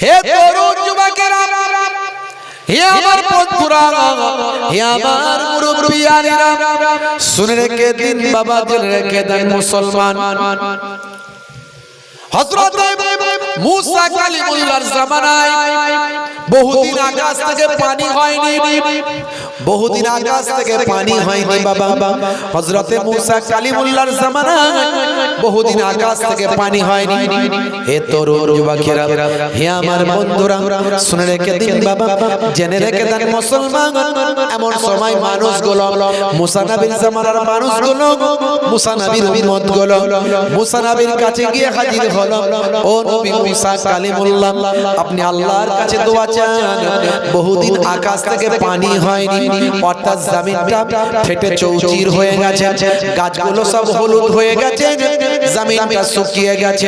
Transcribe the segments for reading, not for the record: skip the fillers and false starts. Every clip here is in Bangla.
হে তরুণ যুবকেরা, হে আমার বন্ধুরা, হে আমার মুরব্বিয়ানেরা, শুনে রেখে দিন বাবা, জেনে রেখে দেন মুসলমান। হযরত মুসা কালিমুল্লাহর জামানায় বহুদিন আকাশ থেকে পানি হয়নি, বহুদিন আকাশ থেকে পানি হয়নি বাবা। হযরতে মুসা কালিমুল্লাহর জামানায় বহুদিন আকাশ থেকে পানি হয়নি। হে তরুণ যুবকেরা, হে আমার বন্ধুরা, শুনে রেখে দিন বাবা, জেনে রেখে দেন মুসলমান। এমন সময় মানুষগুলো, মুসা নবীর জামানার মানুষগুলো, মুসা নবীর উম্মতগুলো মুসা নবীর কাছে গিয়ে হাজির হলো। ও নবী মুসা কালিমুল্লাহ, আপনি আল্লাহর কাছে দোয়া চান। বহুদিন আকাশ থেকে পানি হয়নি, অর্থাৎ জমিনটা ফেটে চৌচির হয়ে গেছে, গাছগুলো সব হলুদ হয়ে গেছে, জমিনটা শুকিয়ে গেছে,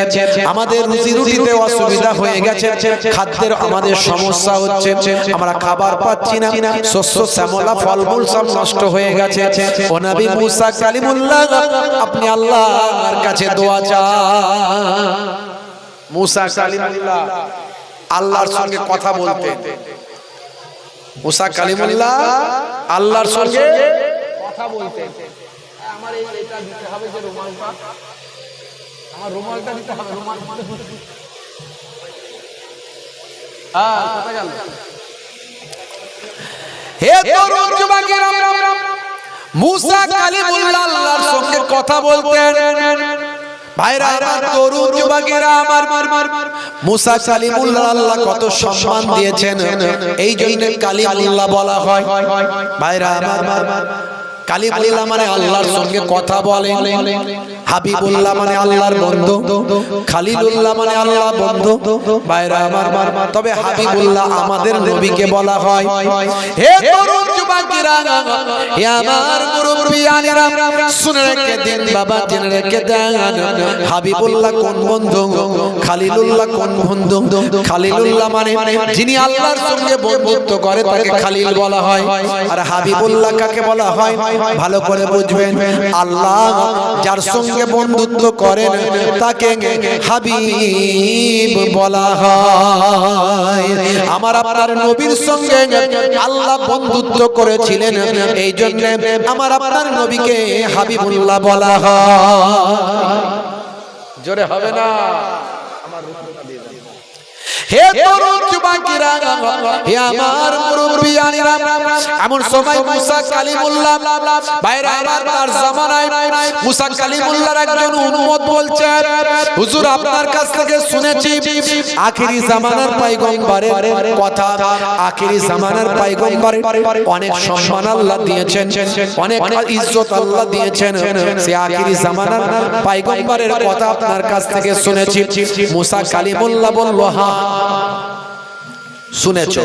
আমাদের রুজি রুটিতে অসুবিধা হয়ে গেছে, খাদ্যের আমাদের সমস্যা হচ্ছে, আমরা খাবার পাচ্ছি না, শস্য শ্যামলা ফলমূল সব নষ্ট হয়ে গেছে। ও নবী মুসা কালিমুল্লাহ, আপনি আল্লাহর কাছে দোয়া চান। মুসা কালিমুল্লাহ আল্লাহর সঙ্গে কথা বলতেন। মুসা কালিমুল্লাহ আল্লাহর সঙ্গে কথা বলতেন। আমার এইটা দিতে হবে, যে রুমালটা, আমার রুমালটা দিতে হবে, রুমাল হে তরুণ যুবকেরা, মুসা কালিমুল্লাহ আল্লাহর সঙ্গে কথা বলতেন। ভাইরা আমার, তরুণ যুবকেরা আমার, মুসা কালিমুল্লাহ আল্লাহ কত সম্মান দিয়েছেন, এই জন্য কালিমুল্লাহ বলা হয়। ভাইরা আমার, কালিমুল্লাহ মানে আল্লাহর সঙ্গে কথা বলে, হাবিবুল্লাহ মানে আল্লাহর বন্ধু, খালিলুল্লাহ মানে আল্লাহ বন্ধু। ভাইরা আমার, তবে হাবিবুল্লাহ আমাদের নবীকে বলা হয়। হে তরুণ যুবকেরা, হে আমার মুরব্বিয়ানেরা, শুনে রেখে দিন বাবা, জেনে রেখে দেন, হাবিবুল্লাহ কোন বন্ধু, খালিলুল্লাহ কোন বন্ধু। খালিলুল্লাহ মানে যিনি আল্লাহর সঙ্গে বন্ধুত্ব করে তাকে খালিল বলা হয়। আর হাবিবুল্লাহ কাকে বলা হয় ভালো করে বুঝবেন, আল্লাহ যার সঙ্গে বন্ধুত্ব করেন তাকে হাবিব বলা হয়। আমার আপনার নবীর সঙ্গে আল্লাহ বন্ধুত্ব করেছিলেন, এই জন্য আমার আপনার নবীকে হাবিবুল্লাহ বলা হয়। জোরে হবে না? হে তরুণ যুবকেরা, হে আমার মুরব্বিয়ানেরা, এমন সময় মুসা কালিমুল্লাহ, ভাইরা আমার, তার জামানায় মুসা কালিমুল্লাহর একজন উম্মত বলছেন, হুজুর আপনার কাছ থেকে শুনেছি আখিরি জামানার পয়গম্বরের কথা, আখিরি জামানার পয়গম্বরের অনেক সম্মান আল্লাহ দিয়েছেন, অনেক ইজ্জত আল্লাহ দিয়েছেন, সে আখিরি জামানার পয়গম্বরের কথা আপনার কাছ থেকে শুনেছি। মুসা কালিমুল্লাহ বলল, হ্যাঁ শুনেছ।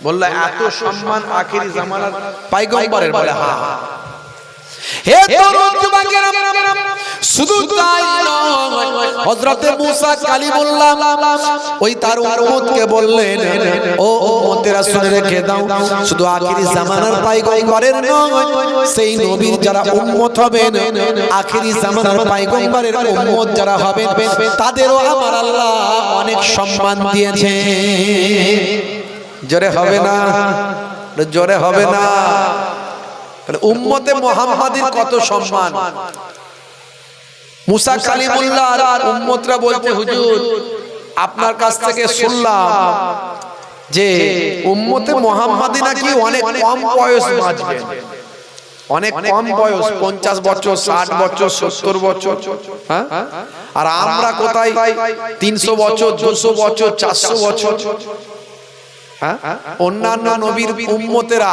বলল, এত সম্মান আখিরি জামানার পয়গম্বরের? বলে, হ্যাঁ। হে তরুণ যুবকেরা, শুধু তাই নয়, হযরতে মুসা কালিমুল্লাহ ওই তার উম্মতকে বললেন, ও উম্মতেরা শুনে রেখে দাও, শুধু আখিরি জামানার পয়গম্বরের নয়, সেই নবীর যারা উম্মত হবেন, আখিরি জামানার পয়গম্বরের উম্মত যারা হবেন, তাদেরও আমার আল্লাহ অনেক সম্মান দিয়েছে। জোরে হবে না? জোরে হবে না? উম্মতে মুহাম্মাদির কত সম্মান। মুসা কালিমুল্লাহ আর উম্মতরা বলতে, হুজুর আপনার কাছ থেকে শুনলাম যে উম্মতে মুহাম্মাদি নাকি অনেক কম বয়স বাঁচবেন, অনেক কম বয়স, 50 বছর, 60 বছর, 70 বছর। হ্যাঁ, আর আমরা কোথায় 300 বছর, 200 বছর, 400 বছর। হ্যাঁ, অন্যান্য নবীর উম্মতেরা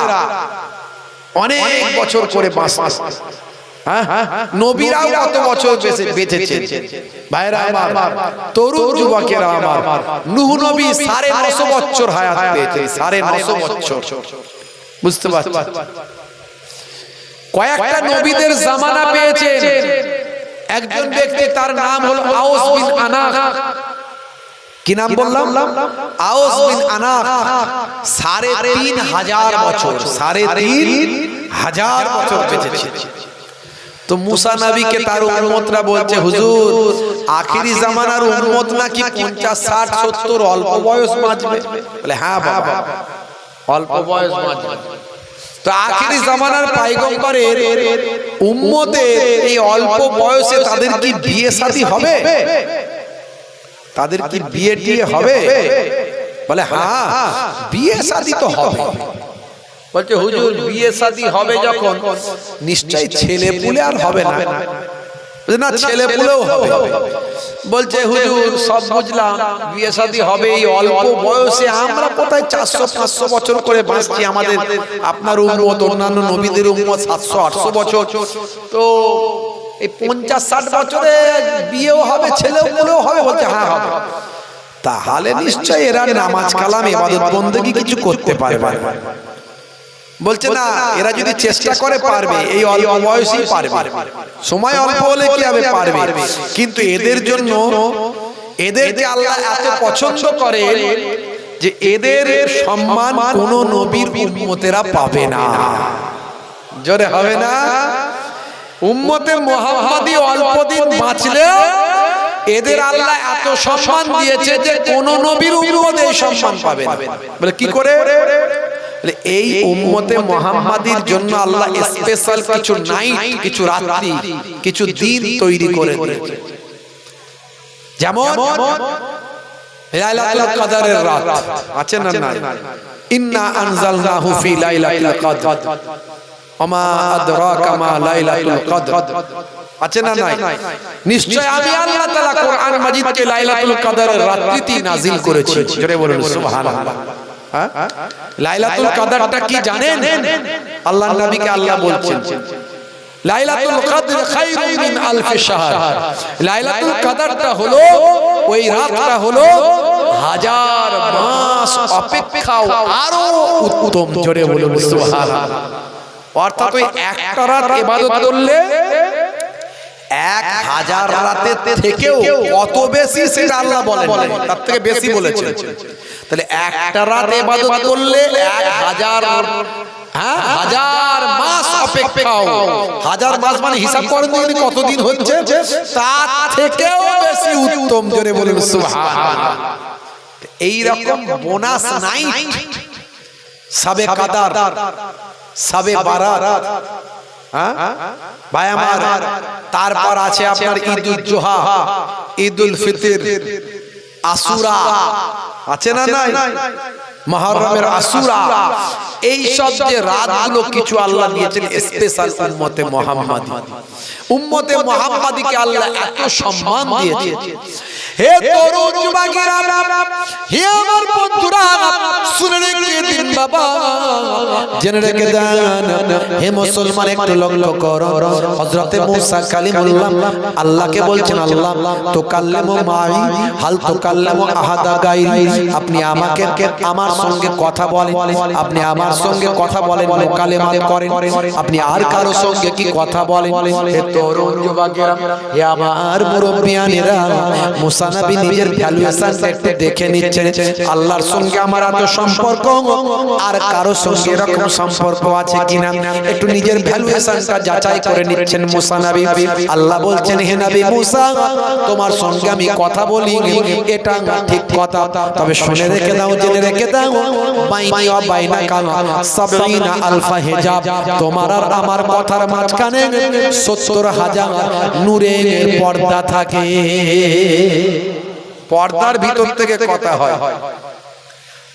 অনেক বছর করে বাঁচে। নবীরাও কত বছর বেঁচেছেন। ভাইরা আমার, তরুণ যুবকেরা আমার, নূহ নবী 950 বছর হায়াত পেয়েছেন, 950 বছর। বুঝতে পারছেন? কয়েকটা নবীদের জামানা পেয়েছেন। একজন ব্যক্তি, তার নাম হলো আওস বিন আনাক। কি নাম বললাম? আওস বিন আনাক। 3,500 বছর, 3,500 বছর বেঁচেছে। তো মুসা নবীকে তার উম্মতরা বলছে হুজুর আখিরি জামানার উম্মত নাকি 50 60 70 অল্প বয়স বাঁচবে বলে হ্যাঁ বাবা অল্প বয়স বাঁচবে তো আখিরি জামানার পয়গম্বরের উম্মতের এই অল্প বয়সে তাদের কি বিয়ে শাদী হবে তাদের কি বিয়ে টিয়ে হবে বলে হ্যাঁ বিয়ে শাদী তো হবে বলছে হুজুর বিয়ে শাদী হবে যখন নিশ্চয়ই ছেলে পুলে আর হবে না না ছেলে পুলেও হবে বলছে হুজুর সব বুঝলাম বিয়ে শাদী হবে এই অল্প বয়সে আমরা কোথায় 400 500 বছর করে বাঁচছি আমাদের আপনার উম্মত অন্যান্য নবীদের উম্মত 700 800 বছর তো এই 50 60 বছরে বিয়েও হবে ছেলেও পুলেও হবে বলছে হ্যাঁ হবে তাহলে নিশ্চয়ই এরা নামাজ কালাম ইবাদত বন্দেগী কিছু করতে পারবে বলছে না এরা যদি চেষ্টা করে পারবে এই অল্প বয়সেই পারবে সময় অল্প হলে কি হবে পারবে কিন্তু এদের জন্য এদেরকে আল্লাহ এত পছন্দ করে যে এদের সম্মান কোন নবীর উম্মতেরা পাবে না জোরে হবে না উম্মতে মুহাম্মাদি অল্প দিন বাঁচলেও এদের আল্লাহ এত সম্মান দিয়েছে যে কোন নবীর উম্মত এই সম্মান পাবে না বলে কি করে এই উম্মতে মুহাম্মাদির জন্য আল্লাহ স্পেশাল কিছু নাইট কিছু রাত্রি কিছু দিন তৈরি করে দিয়েছে যেমন লাইলাতুল কদরের রাত আছে না না ইন্না আনজালনাহু ফি লাইলাতুল কদর ওমা আদরাকা মা লাইলাতুল কদর আছে না নাই নিশ্চয় আমি আল্লাহ তাআলা কোরআন মাজিদকে লাইলাতুল কদরের রাত্রিতে নাজিল করেছি জোরে বলুন সুবহানাল্লাহ লাইলাতুল কদরটা কি জানেন আল্লাহর নবীকে আল্লাহ বলছেন লাইলাতুল কদর খায়রুম মিন আলফ শাহর লাইলাতুল কদরটা হলো ওই রাতটা হলো হাজার মাস অপেক্ষাও আরো উত্তম জোরে বলুন সুবহানাল্লাহ অর্থাৎ ওই একটা রাত ইবাদত করলে 1000 রাতের থেকেও কত বেশি সেটা আল্লাহ বলেন তার থেকে বেশি বলেছেন তাহলে একটা রাত ইবাদত করলে 1000 মাস অপেক্ষাও 1000 মাস মানে হিসাব করেন দেখুন কতদিন হচ্ছে তার থেকেও বেশি উত্তম জোরে বলুন সুবহানাল্লাহ এই রকম বোনাস নাইট শবে কদর শবে বারাত ভাই আমার তারপর আছে আপনার ঈদুল জুহা ঈদুল ফিতর আশুরা আছে না নাই মুহররমের আশুরা এই সব যে রাতগুলো কিছু আল্লাহ দিয়েছেন স্পেশাল উম্মতে মুহাম্মাদিকে আল্লাহ এত সম্মান দিয়েছে হে তরুণ যুবকেরা হে আমার বন্ধুরা শুনে রেখে দিন বাবা জেনে রেখে দেন হে মুসলমান একটু লক্ষ্য করো হযরতে মুসা কালিমুল্লাহ আল্লাহকে বলছেন আল্লাহ তো কাল্লামু মাই হাল তো কাল্লামু আহাদা গায়রি আপনি আমাকে আমার সঙ্গে কথা বলেন আপনি আমার সঙ্গে কথা বলেন মুকালেমাত করেন আপনি আর কারো সঙ্গে কি কথা বলেন হে তরুণ যুবকেরা হে আমার মুরব্বিয়ানেরা মুসা নবী নিজের ভ্যালুয়েশনটা একটু দেখে নিচ্ছেন আল্লাহর সঙ্গে আমার এত সম্পর্ক আর কারো সঙ্গে এরকম সম্পর্ক আছে কিনা একটু নিজের ভ্যালুয়েশনটা যাচাই করে নিচ্ছেন মুসা নবী আল্লাহ বলছেন হে নবী মুসা তোমার সঙ্গে আমি কথা বলি এটা ঠিক কথা তবে শুনে রেখে দাও জেনে রেখে দাও বাইনি ওয়া বাইনাকা ৭০ আলফা হিজাব তোমার আর আমার কথার মাঝখানে ৭০,০০০ নূরের পর্দা থাকে পর্দার ভিতর থেকে কথা হয়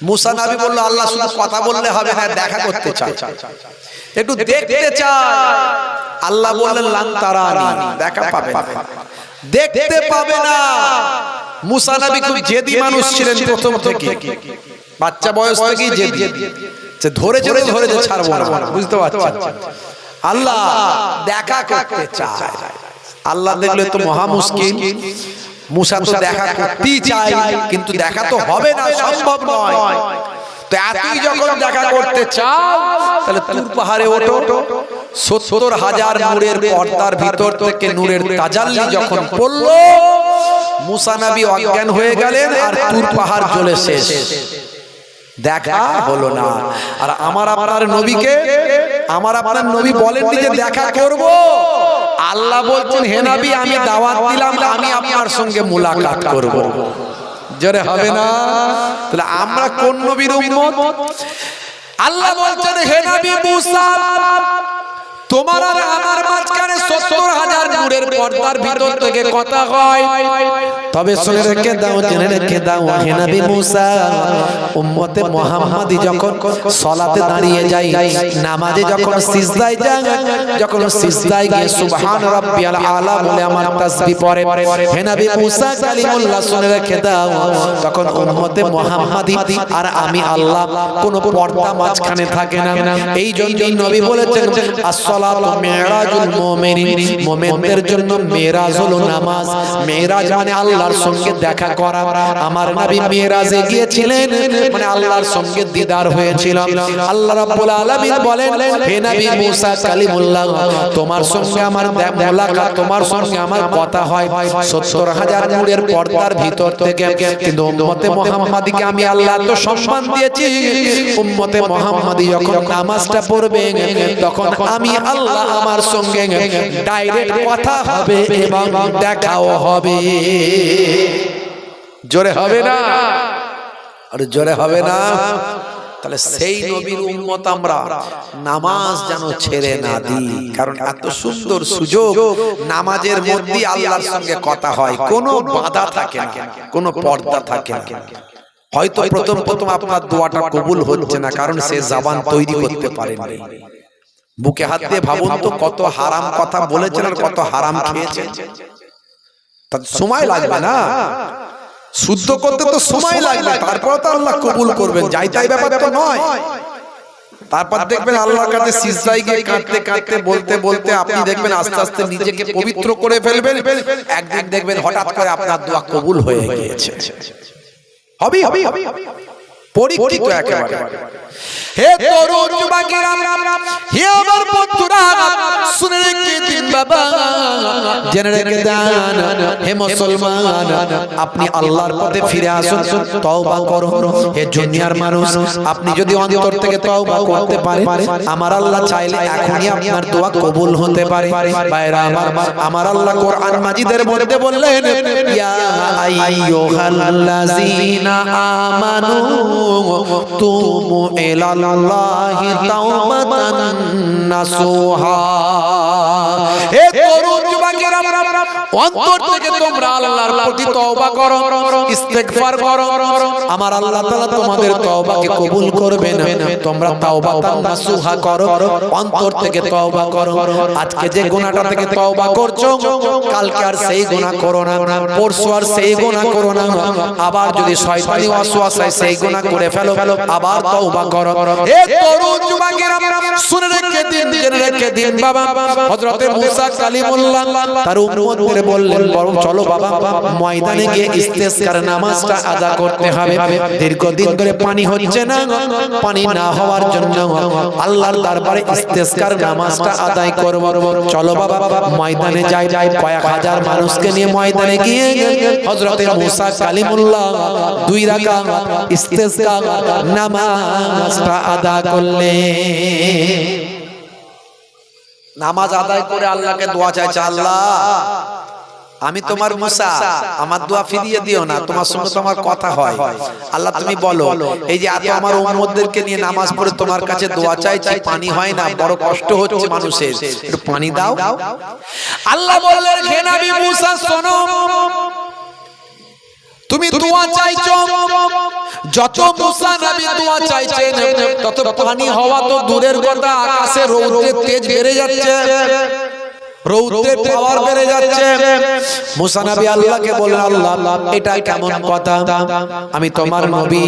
মুসা নবী বলল আল্লাহ শুধু কথা বললে হবে না দেখা করতে চাই একটু দেখতে চাই আল্লাহ বললেন লান তারানি দেখা পাবে না দেখতে পাবে না মুসা নবী খুব জেদি মানুষ ছিলেন প্রথম থেকে বাচ্চা বয়স থেকেই জেদি যে ধরে ছাড়বো না বুঝতে পারছেন আল্লাহ দেখা করতে চায় আল্লাহ দেখলে তো মহা মুশকিল মুসা তো দেখা করতেই চায় কিন্তু দেখা তো হবে না সম্ভব নয় তো এতই যখন দেখা করতে চাও তাহলে তুর পাহাড়ে ওঠো ৭০,০০০ নূরের পর্দার ভিতর থেকে নূরের তাজাল্লি যখন পড়লো মুসা নবী অজ্ঞান হয়ে গেলেন আর তুর পাহাড় জ্বলে শেষ দেখা হলো না আর আমার আপনার নবীকে আমার আপনার নবী বলেননি যে দেখা করব আল্লাহ বলছেন হে নবী আমি দাওয়াত দিলাম আমি আপনার সঙ্গে মুলাকাত করব। জোরে হবে না? তাহলে আমরা কোন নবীর উম্মত? আল্লাহ বলছেন হে নবী মুসা তোমার আর আমার মাঝখানে ৭০,০০০ নূরের পর্দার ভিতর থেকে কথা হয়। তবে শুনে রেখে দাও, জেনে রেখে দাও হে নবী মুসা উম্মতে মুহাম্মাদি যখন সালাতে দাঁড়িয়ে যায়, নামাজে যখন সিজদায় যায়, যখন সিজদায় গিয়ে সুবহান রাব্বিয়াল আলা বলে আমার তাসবিহ পড়ে, হে নবী মুসা কালিমুল্লাহ শুনে রেখে দাও তখন উম্মতে মুহাম্মাদি আর আমি আল্লাহ কোনো পর্দা মাঝখানে থাকে না। এই জন্যই নবী বলেছেন আসসালাতু মিরাজুল মুমিনিন, মুমিনদের জন্য মিরাজ হলো নামাজ। মিরাজ মানে আল্লাহর সঙ্গে দেখা করা। আমার নবী মিরাজে গিয়েছিলেন মানে আল্লাহর সঙ্গে দিদার হয়েছিল। আল্লাহ রাব্বুল আলামিন বলেন হে নবী মুসা কালিমুল্লাহ তোমার সঙ্গে আমার মুলাকাত, তোমার সঙ্গে আমার কথা হয় ৭০,০০০ নূরের পর্দার ভিতর থেকে। কিন্তু উম্মতে মুহাম্মাদিকে আমি আল্লাহ তো সম্মান দিয়েছি, উম্মতে মুহাম্মাদি যখন নামাজটা পড়বে তখন আমি আল্লাহ আমার সঙ্গে ডাইরেক্ট কথা হবে এবং দেখাও হবে। জোরে হবে না? আর জোরে হবে না? তাহলে সেই নবীর উম্মত আমরা, নামাজ যেন ছেড়ে না দিই। কারণ এত সুন্দর সুযোগ, নামাজের মধ্যে আল্লাহর সঙ্গে কথা হয়, কোনো বাধা থাকে না, কোনো পর্দা থাকে না। হয়তো প্রথম প্রথম আপনার দোয়াটা কবুল হচ্ছে না, কারণ সে জবান তৈরি করতে পারেননি। বুকে হাত দিয়ে ভাবুন তো কত হারাম কথা বলেছেন আর কত হারাম খেয়েছেন। তার সময় লাগবে না, শুদ্ধ করতে তো সময় লাগবে, তারপর তো আল্লাহ কবুল করবেন। যাই তাই ব্যাপার তো নয়। তারপর দেখবেন আল্লাহর কাছে সিজদায় গিয়ে কাঁদতে কাঁদতে বলতে বলতে আপনি দেখবেন আস্তে আস্তে নিজেকে পবিত্র করে ফেলবেন। একদিন দেখবেন হঠাৎ করে আপনার দোয়া কবুল হয়ে গিয়েছে। হবে হবে পরীক্ষিত একেবারে। হে তরুণ যুবকেরা, হে আমার বন্ধুরা, শুনে রেখে দিন বাবা, জেনে রেখে দেন হে মুসলমান, আপনি আল্লাহর পথে ফিরে আসুন, তওবা করুন। হে দুনিয়ার মানুষ, আপনি যদি অন্তর থেকে তওবা করতে পারেন, আমার আল্লাহ চাইলে এখনই আপনার দোয়া কবুল হতে পারে। ভাইরা আমার আল্লাহ কোরআন মাজিদের মধ্যে বললেন ইয়া আইয়ুহাল্লাযীনা আমানু তুবু ইলাল্লাহি তাওবাতান নাসুহা। হে তরুণ যুবকেরা, অন্তর থেকে তোমরা আল্লাহর প্রতি তওবা করো, ইস্তেগফার করো। আমার আল্লাহ তাআলা তোমাদের তওবাকে কবুল করবেন। তোমরা তাওবাতান নাসুহা করো, অন্তর থেকে তওবা করো। আজকে যে গুনাহটা থেকে তওবা করছো, কালকে আর সেই গুনাহ করো না, পরশু আর সেই গুনাহ করো না। আবার যদি শয়তানি ওয়াসওয়াসায় সেই গুনাহ করে ফেলো, আবার তওবা করো। হে তরুণ যুবকেরা, শুনে রেখে দিন, জেনে রেখে দিন বাবা, হযরতে মুসা কালিমুল্লাহ তার উম্মতদের বললেন বরং চলো বাবা ময়দানে গিয়ে ইস্তেসকার নামাজটা আদা করতে হবে। দীর্ঘদিন ধরে পানি হচ্ছে না, পানি না হওয়ার জন্য আল্লাহর দরবারে ইস্তেসকার নামাজটা আদায় করব। চলো বাবা ময়দানে যাই। কয়েক হাজার মানুষকে নিয়ে ময়দানে গিয়ে হযরতে মুসা কালিমুল্লাহ 2 রাকাত ইস্তেসকার নামাজটা আদা করলেন। নামাজ আদায় করে আল্লাহকে দোয়া চাইছে, আল্লাহ আমি তোমার মুসা, আমার দোয়া ফিরিয়ে দিও না, তোমার সঙ্গে তো আমার কথা হয়। আল্লাহ তুমি বলো এই যে এত আমার উম্মতদেরকে নিয়ে নামাজ পড়ে তোমার কাছে দোয়া চাইছি, পানি হয় না, বড় কষ্ট হচ্ছে মানুষের, একটু পানি দাও। আল্লাহ বললেন হে নবী মুসা শোনো, তুমি দোয়া চাইছো, যত মুসা নবী দোয়া চাইছেন তত পানি হওয়া তো দূরের কথা, আকাশে রৌদ্রের তেজ বেড়ে যাচ্ছে, রৌদ্রের পাওয়ার বেড়ে যাচ্ছে। মুসা নবী আল্লাহকে বললেন আল্লাহ এটা কেমন কথা, আমি তোমার নবী,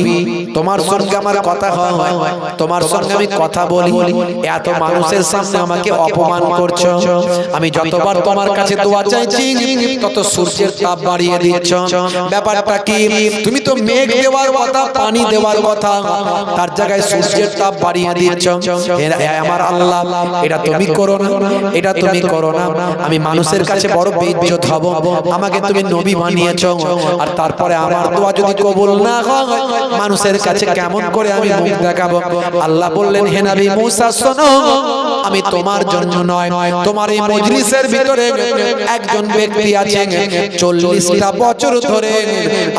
তোমার সঙ্গে আমার কথা হয়, তোমার সঙ্গে আমি কথা বলি, এত মানুষের সামনে আমাকে অপমান করছো। আমি যতবার তোমার কাছে দোয়া চাইছি তত সূর্যের তাপ বাড়িয়ে দিচ্ছ। ব্যাপারটা কি? তুমি তো মেঘ দেওয়ার কথা, পানি দেওয়ার কথা, তার জায়গায় সূর্যের তাপ বাড়িয়ে দিচ্ছ। আমার আল্লাহ এটা তুমি করো না, এটা তুমি করো না। আমি মানুষের কাছে বড় বেইজ্জত হব, আমাকে তুমি নবী বানিয়েছো, আর তারপরে আমার দোয়া যদি কবুল না হয় মানুষের কাছে কেমন করে আমি মুখ দেখাবো। আল্লাহ বললেন, হে নবী মুসা শোনো, আমি তোমার জন্য নয়, তোমার এই মজলিসের ভিতরে একজন ব্যক্তি আছে 40টা বছর ধরে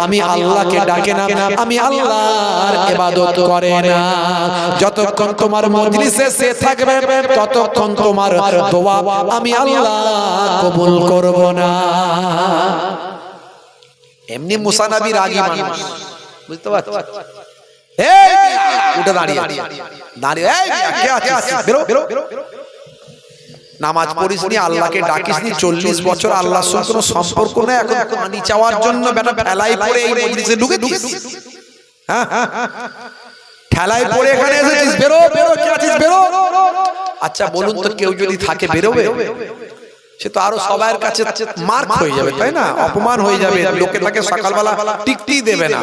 আমি আল্লাহকে ডাকে না, আমি আল্লাহর ইবাদত করে না। যতক্ষণ তোমার মজলিসে সে থাকবে ততক্ষণ তোমার দোয়া আমি আল্লাহ কবুল করব না। এমনি মুসা নবী রাগী মানুষ, বুঝতে পারছো? এই উঠে দাঁড়িয়ে দাঁড়িয়ে, এই কে আছিস, বেরো বেরো, নামাজ পড়িস নি, আল্লাহকে ডাকিস নি, 40 বছর আল্লাহর সঙ্গে কোনো সম্পর্ক নেই, এখন পানি চাওয়ার জন্য বেটা ফেলাই পড়ে এই মজলিসে ঢুকেছিস? হ্যাঁ ঠেলাই পড়ে এখানে এসেছিস, বেরো বেরো, কে আছিস, বেরো। আচ্ছা বলুন তো, কেউ যদি থাকে বেরোবে? সে তো আরো সবার কাছে মার্ক হয়ে যাবে, তাই না? অপমান হয়ে যাবে, লোকে তাকে সকালবেলা টিকটি দেবে না।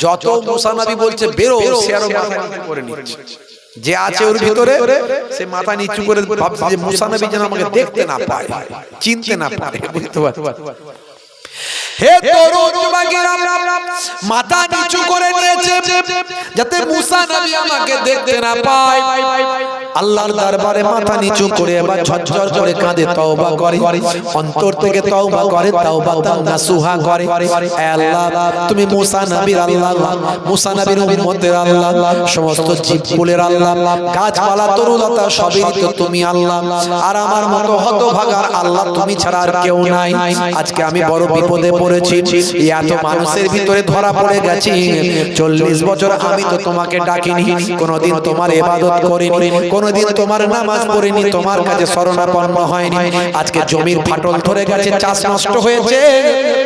যত মুসা নবী বলছে বেরো, সে আরো মাথা নিচু করে নিচ্ছে। যে আছে ওর ভিতরে সে মাথা নিচু করে ভাবছে যে মুসা নবী যেন আমাকে দেখতে না পায়, চিনতে না পারে, বুঝতে পারছো? হে তরুণ যুবকেরা, মাথা নিচু করে নিয়েছে যাতে মুসা নবী আমাকে দেখতে না পায়। আল্লাহর দরবারে মাথা নিচু করে এবার ঝরঝর করে কাঁদে, তওবা করে, অন্তর থেকে তওবা করে, তাওবাতান নাসুহা করে। হে আল্লাহ, তুমি মুসা নবীর আল্লাহ, মুসা নবীর উম্মতের আল্লাহ, সমস্ত জীবকুলের আল্লাহ, গাছপালা তরুলতা সবই তো তুমি আল্লাহ, আর আমার মতো হতভাগার আল্লাহ তুমি ছাড়া আর কেউ নাই। আজকে আমি বড় বিপদে পড়েছি, এত মানুষের ভিতরে ধরা পড়ে গেছি। 40 বছর আমি তো তোমাকে ডাকিনি, কোনোদিন তোমার ইবাদত করিনি, কোনোদিন তোমার নামাজ পড়িনি, তোমার কাছে শরণাপন্ন হয়নি। আজকে জমির ফাটল ধরে গেছে, চাষ নষ্ট হয়েছে,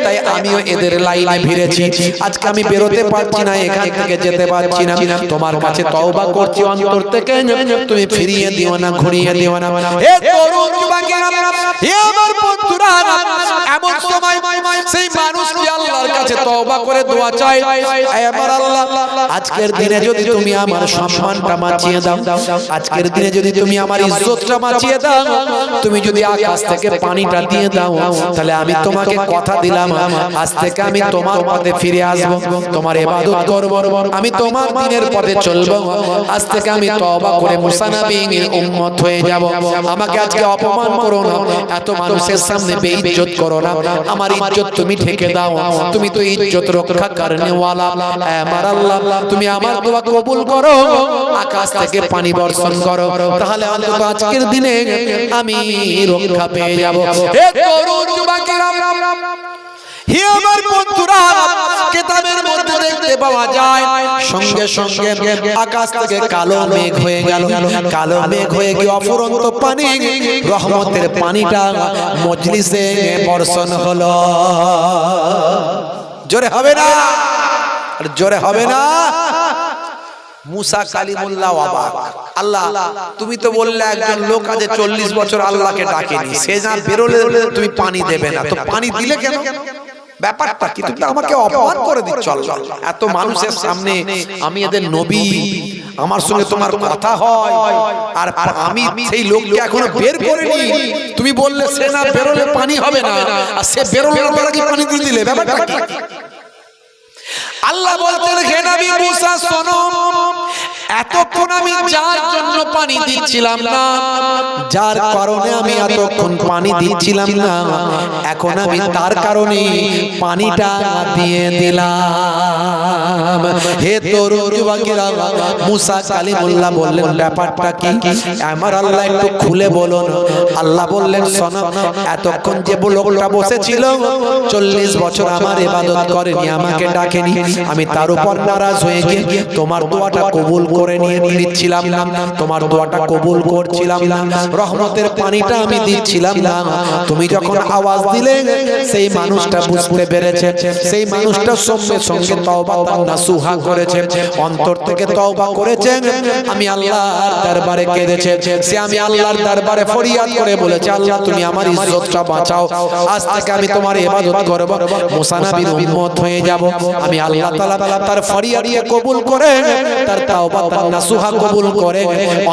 তাই আমিও এদের লাইনে ভিড়েছি। আজকে আমি বেরোতে পারছি না, এখান থেকে যেতে পারছি না। তোমার কাছে তওবা করছি অন্তর থেকে, তুমি ফিরিয়ে দিও না, ঘুরিয়ে দিও না। হে তরুণ যুবকেরা, হে আমার বন্ধুরা, এমন সময় সেই মানুষটি আল্লাহর কাছে তওবা করে দোয়া চায়, হে আমার আল্লাহ, আজকের দিনে যদি তুমি আমার সম্মানটা বাঁচিয়ে দাও, আজকের দিনে যদি তুমি আমার ইজ্জতটা বাঁচিয়ে দাও, তুমি যদি আকাশ থেকে পানিটা দিয়ে দাও, তাহলে আমি তোমাকে কথা দিলাম, আজ থেকে আমি তোমার পথে ফিরে আসব, তোমার ইবাদত করব, আমি তোমার দ্বীনের পথে চলব। আজ থেকে আমি তওবা করে মুসা নবীর উম্মত হয়ে যাব। আমাকে আজকে অপমান করো না, এত মানুষের সামনে বেইজ্জত করো না, আমার ইজ্জত তুমি ঢেকে দাও, তুমি তো ইজ্জত রক্ষা করনে ওয়ালা। হে আমার আল্লাহ, তুমি আমার দোয়া কবুল করো, আকাশ থেকে পানি বর্ষণ করো, তাহলে অন্তত আজকের দিনে আমি রক্ষা পেয়ে যাব। হে তরুণ যুবকেরা, হে আমার বন্ধুরা, কিতাবের মধ্যে দেখতে পাওয়া যায় সঙ্গে সঙ্গে আকাশ থেকে কালো মেঘ হয়ে গেল, কালো মেঘ হয়ে গিয়ে অফুরন্ত পানি, রহমতের পানিটা মজলিসে বর্ষণ হলো। জোরে হবে না, জোরে হবে না। মুসা কালিমুল্লাহ অবাক, আল্লাহ তুমি তো বললে একজন লোক আছে 40 বছর আল্লাহকে ডাকেনি, সে না বেরোলে তুমি পানি দেবে না, তো পানি দিলে কেন? ব্যাপারটা কি? তুমি আমাকে অপমান করে দিচ্ছ আল্লাহ, এত মানুষের সামনে আমি এদের নবী, আমার সঙ্গে তোমার কথা হয়, আর আমি সেই লোককে এখনো বের করিনি, তুমি বললে সে না বেরোলে পানি হবে না, আর সে বেরোলে তারা কি পানি দিয়ে দিলে? ব্যাপারটা কি? আল্লাহ বলতেন, হে নবী মুসা শোনো, এতক্ষণ আমি যার জন্য পানি দিচ্ছিলাম না, যার কারণে আমি এতক্ষণ পানি দিচ্ছিলাম না, এখন আমি তার কারণে পানিটা দিয়ে দিলাম। হে তরুণ যুবকেরা, মুসা কালিমুল্লাহ বললেন, ব্যাপারটা কি আমার আল্লাহ একটু খুলে বলুন। আল্লাহ বললেন, শোনো, এতক্ষণ যে লোকটা বসেছিল 40 বছর আমার ইবাদত করেনি, আমাকে ডাকেনি, আমি তার উপর নারাজ হয়ে গিয়ে তোমার দোয়াটা কবুল করে নিয়ে নিচ্ছিলাম না, তোমার দোয়াটা কবুল করছিলাম না, রহমতের পানিটা আমি দিচ্ছিলাম না। তুমি যখন আওয়াজ দিলে সেই মানুষটা বুঝতে পেরেছে, সেই মানুষটা সঙ্গে সঙ্গে তওবা নাসুহা করেছে, অন্তর থেকে তওবা করেছে, আমি আল্লাহর দরবারে কেঁদেছে, সে আমি আল্লাহর দরবারে ফরিয়াদ করে বলেছে, আল্লাহ তুমি আমার ইজ্জতটা বাঁচাও, আজ থেকে আমি তোমার ইবাদত করব, মুসা নবীর উম্মত হয়ে যাব। আমি আল্লাহ তাআলা তার ফরিয়াদকে কবুল করে তার তাওবা তাওবাতান নাসুহা কবুল করে,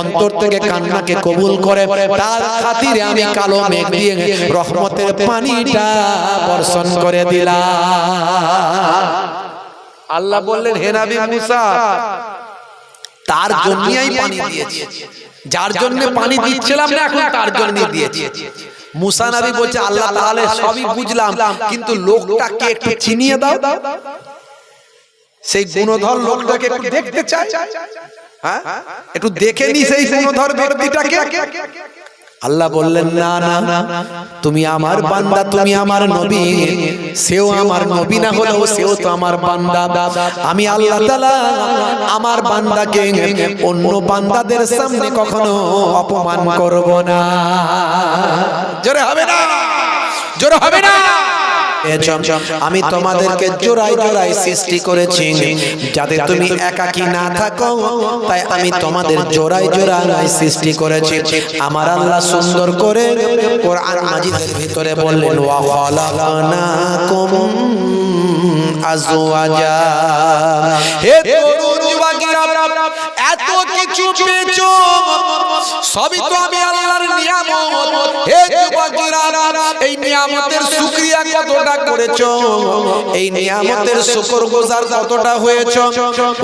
অন্তর থেকে কান্নাকে কবুল করে, তার খাতিরে আমি কালো মেঘ দিয়ে রহমতের পানিটা বর্ষণ করে দিলাম। আল্লাহ বললেন, হে নবী মুসা, তার জন্যই পানি দিয়েছি, যার জন্য পানি দিচ্ছিলাম না এখন তার জন্য দিয়েছি। মুসা নবী বলছে, আল্লাহ তাআলা সবই বুঝলাম, কিন্তু লোকটাকে একটু চিনিয়ে দাও। সেই গুণধর লোকটাকে একটু দেখতে চাই, হ্যাঁ একটু দেখে নি সেই গুণধর ব্যক্তিটাকে। আল্লাহ বললেন, না না, তুমি আমার বান্দা, তুমি আমার নবী, সেও আমার নবী না হলেও সেও তো আমার বান্দা। আমি আল্লাহ তাআলা আমার বান্দাকে অন্য বান্দাদের সামনে কখনো অপমান করব না। জোরে হবে না, জোরে হবে না। আমি তোমাদেরকে জোড়ায় জোড়ায় সৃষ্টি করেছি যাতে তুমি একাকী না থাকো, তাই আমি তোমাদের জোড়ায় জোড়ায় সৃষ্টি করেছি। আমার আল্লাহ সুন্দর করে কোরআন মাজিদের ভিতরে বললেন, ওয়া খালাকনাকুম আজওয়াজা। হে তরুণ যুবকেরা, এত কিছু পেয়েছো, সবই তো আমি আল্লাহর নিয়ামত। হে যুবকেরা, এই নিয়ামতের শুকরিয়া কতটা করেছো, এই নিয়ামতের শুকরগুজার কতটা হয়েছো?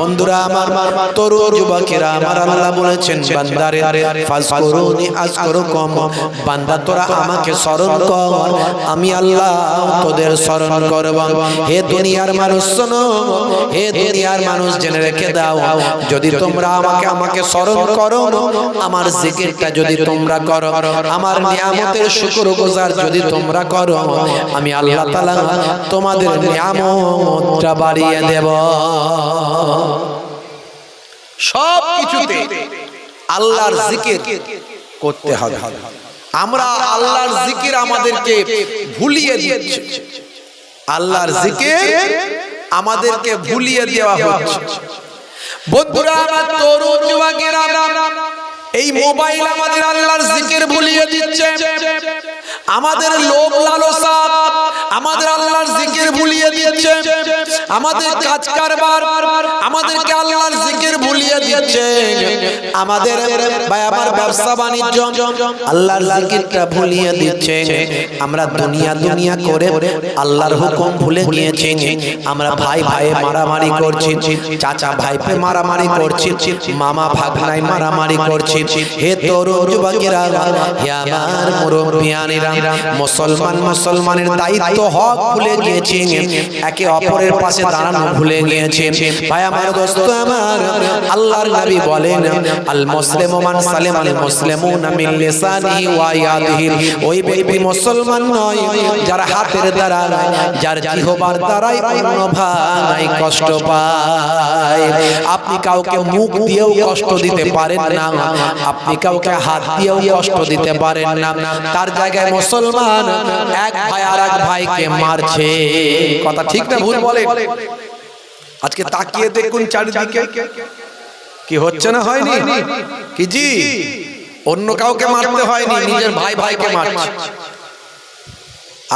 বন্ধুরা আমার, তরুণ যুবকেরা, আমার আল্লাহ বলেছেন, বান্দারে ফাজকুরুনি আযকুরুকুম, বান্দা তোরা আমাকে স্মরণ কর, আমি আল্লাহ তোদের স্মরণ করব। হে দুনিয়ার মানুষ শোনো, হে দুনিয়ার মানুষ জেনে রেখে দাও, যদি তোমরা আমাকে স্মরণ করো, আমার জিকিরটা যদি তোমরা করো, আমার নিয়ামতের শুকরগুজার যদি তোমরা করো, আমি আল্লাহ তাআলা তোমাদের নিয়ামতটা বাড়িয়ে দেব। সব কিছুতে আল্লাহর জিকির করতে হবে। আমরা আল্লাহর জিকির আমাদেরকে ভুলিয়ে দিচ্ছে, আল্লাহর জিকির আমাদেরকে ভুলিয়ে দেওয়া হচ্ছে। বন্ধুরা আমার, তরুণ যুবকেরা, এই মোবাইল আমাদের আল্লাহর জিকির ভুলিয়ে দিচ্ছে। আমাদের লোভ লালসা আমাদের আল্লাহর জিকির ভুলিয়ে দিচ্ছে। আমাদের কাজ কারবার আমাদেরকে আল্লাহর জিকির ভুলিয়ে দিচ্ছে। আমাদের ভাই আমার ব্যবসা বাণিজ্য আল্লাহর জিকিরটা ভুলিয়ে দিচ্ছে। আমরা দুনিয়া করে আল্লাহর হুকুম ভুলে গিয়েছি। আমরা ভাই ভাইয়ে মারামারি করছি, চাচা ভাইপে মারামারি করছি, মামা ভাগনায় মারামারি করছি। হে তরুণ যুবকেরা, হে আমার মুরব্বিয়ানেরা, মুসলমানের দায়িত্ব হক ভুলে গিয়েছি, একে অপরের পাশে দাঁড়ানো ভুলে গিয়েছি। ভাই আমার, দোস্ত আমার, আল্লাহর নবী বলেন, আল মুসলিমু মান সালামাল মুসলিমুনা মিন লিসানিহি ওয়া ইয়াদিহি, ওই ব্যক্তি মুসলমান নয় যার হাতের দ্বারা, যার জিহ্বার দ্বারাই অন্য ভাই কষ্ট পায়। আপনি কাউকে মুখ দিয়েও কষ্ট দিতে পারেন না, আপনি কাউকে হাত দিয়েও কষ্ট দিতে পারেন না, তার জায়গায় মুসলমান এক ভাই আর এক ভাইকে মারছে। কথা ঠিক না ভুল বলে? আজকে তাকিয়ে দেখুন চারিদিকে কি হচ্ছে না, হয়নি কি জি? অন্য কাউকে মারতে হয়নি, নিজের ভাই ভাইকে মারছে।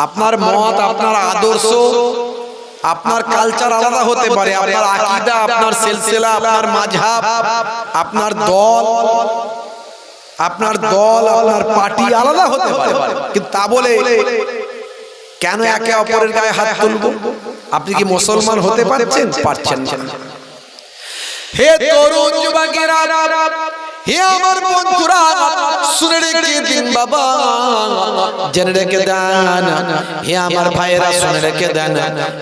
আপনার মত, আপনার আদর্শ, আপনার কালচার আলাদা হতে পারে, আপনার আকীদা, আপনার সিলসিলা, আপনার মাযহাব, আপনার দল, আপনার পার্টি আলাদা হতে পারে, কিন্তু তা বলে কেন একে অপরের গায়ে হাত তুলব? আপনি কি মুসলমান হতে পারছেন? পারছেন না। হে তরুণ যুবকেরা, হে আমার বন্ধুরা, শুনে রেখে দিন বাবা, জেনে রেখে দেন। হে আমার ভাইয়েরা, শুনে রেখে দেন।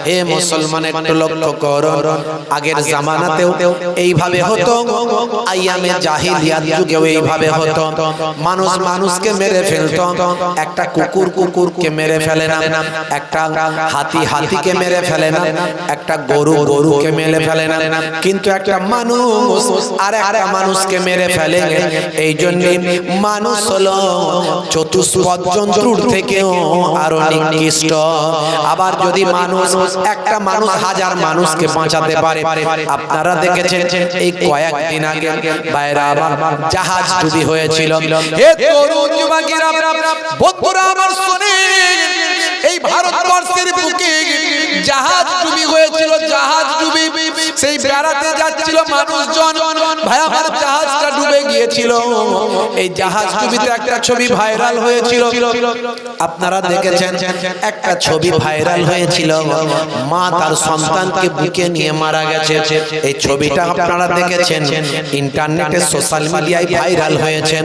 হে মুসলমান, একটু লক্ষ্য করুন, আগের জামানাতেও এইভাবে হতো, আইয়ামে জাহিলিয়াত যুগেও এইভাবে হতো। মানুষ মানুষকে মেরে ফেলতো, একটা কুকুরকে মেরে ফেলে না, একটা হাতিকে মেরে ফেলে না, একটা গরুকে মেরে ফেলে না, কিন্তু একটা মানুষ আর একটা মানুষকে মেরে ফেলে ফেলে। এই জন্য মানুষ হলো চতুষ্পদ জন্তুর থেকেও আরো নিকৃষ্ট। আবার যদি মানুষ একটা মানুষ হাজার মানুষকে বাঁচাতে পারে, আপনারা দেখেছেন এই কয়েকদিন আগে বাইরে আবার জাহাজ ডুবি হয়েছিল। হে তরুণ যুবকেরা, বন্ধুরা আমার শুনেন, এই ভারতবর্ষের বুকে জাহাজ ডুবি হয়েছিল। জাহাজ ডুবি সেই বেড়াতে যাচ্ছিল মানুষজন, ভাই আমার জাহাজটা ডুবে গিয়েছিল। এই জাহাজ ডুবিতে একটা ছবি ভাইরাল হয়েছিল, আপনারা দেখেছেন একটা ছবি ভাইরাল হয়েছিল, মা তার সন্তানকে বুকে নিয়ে মারা গেছে। এই ছবিটা আপনারা দেখেছেন, ইন্টারনেটে সোশ্যাল মিডিয়ায় ভাইরাল হয়েছে।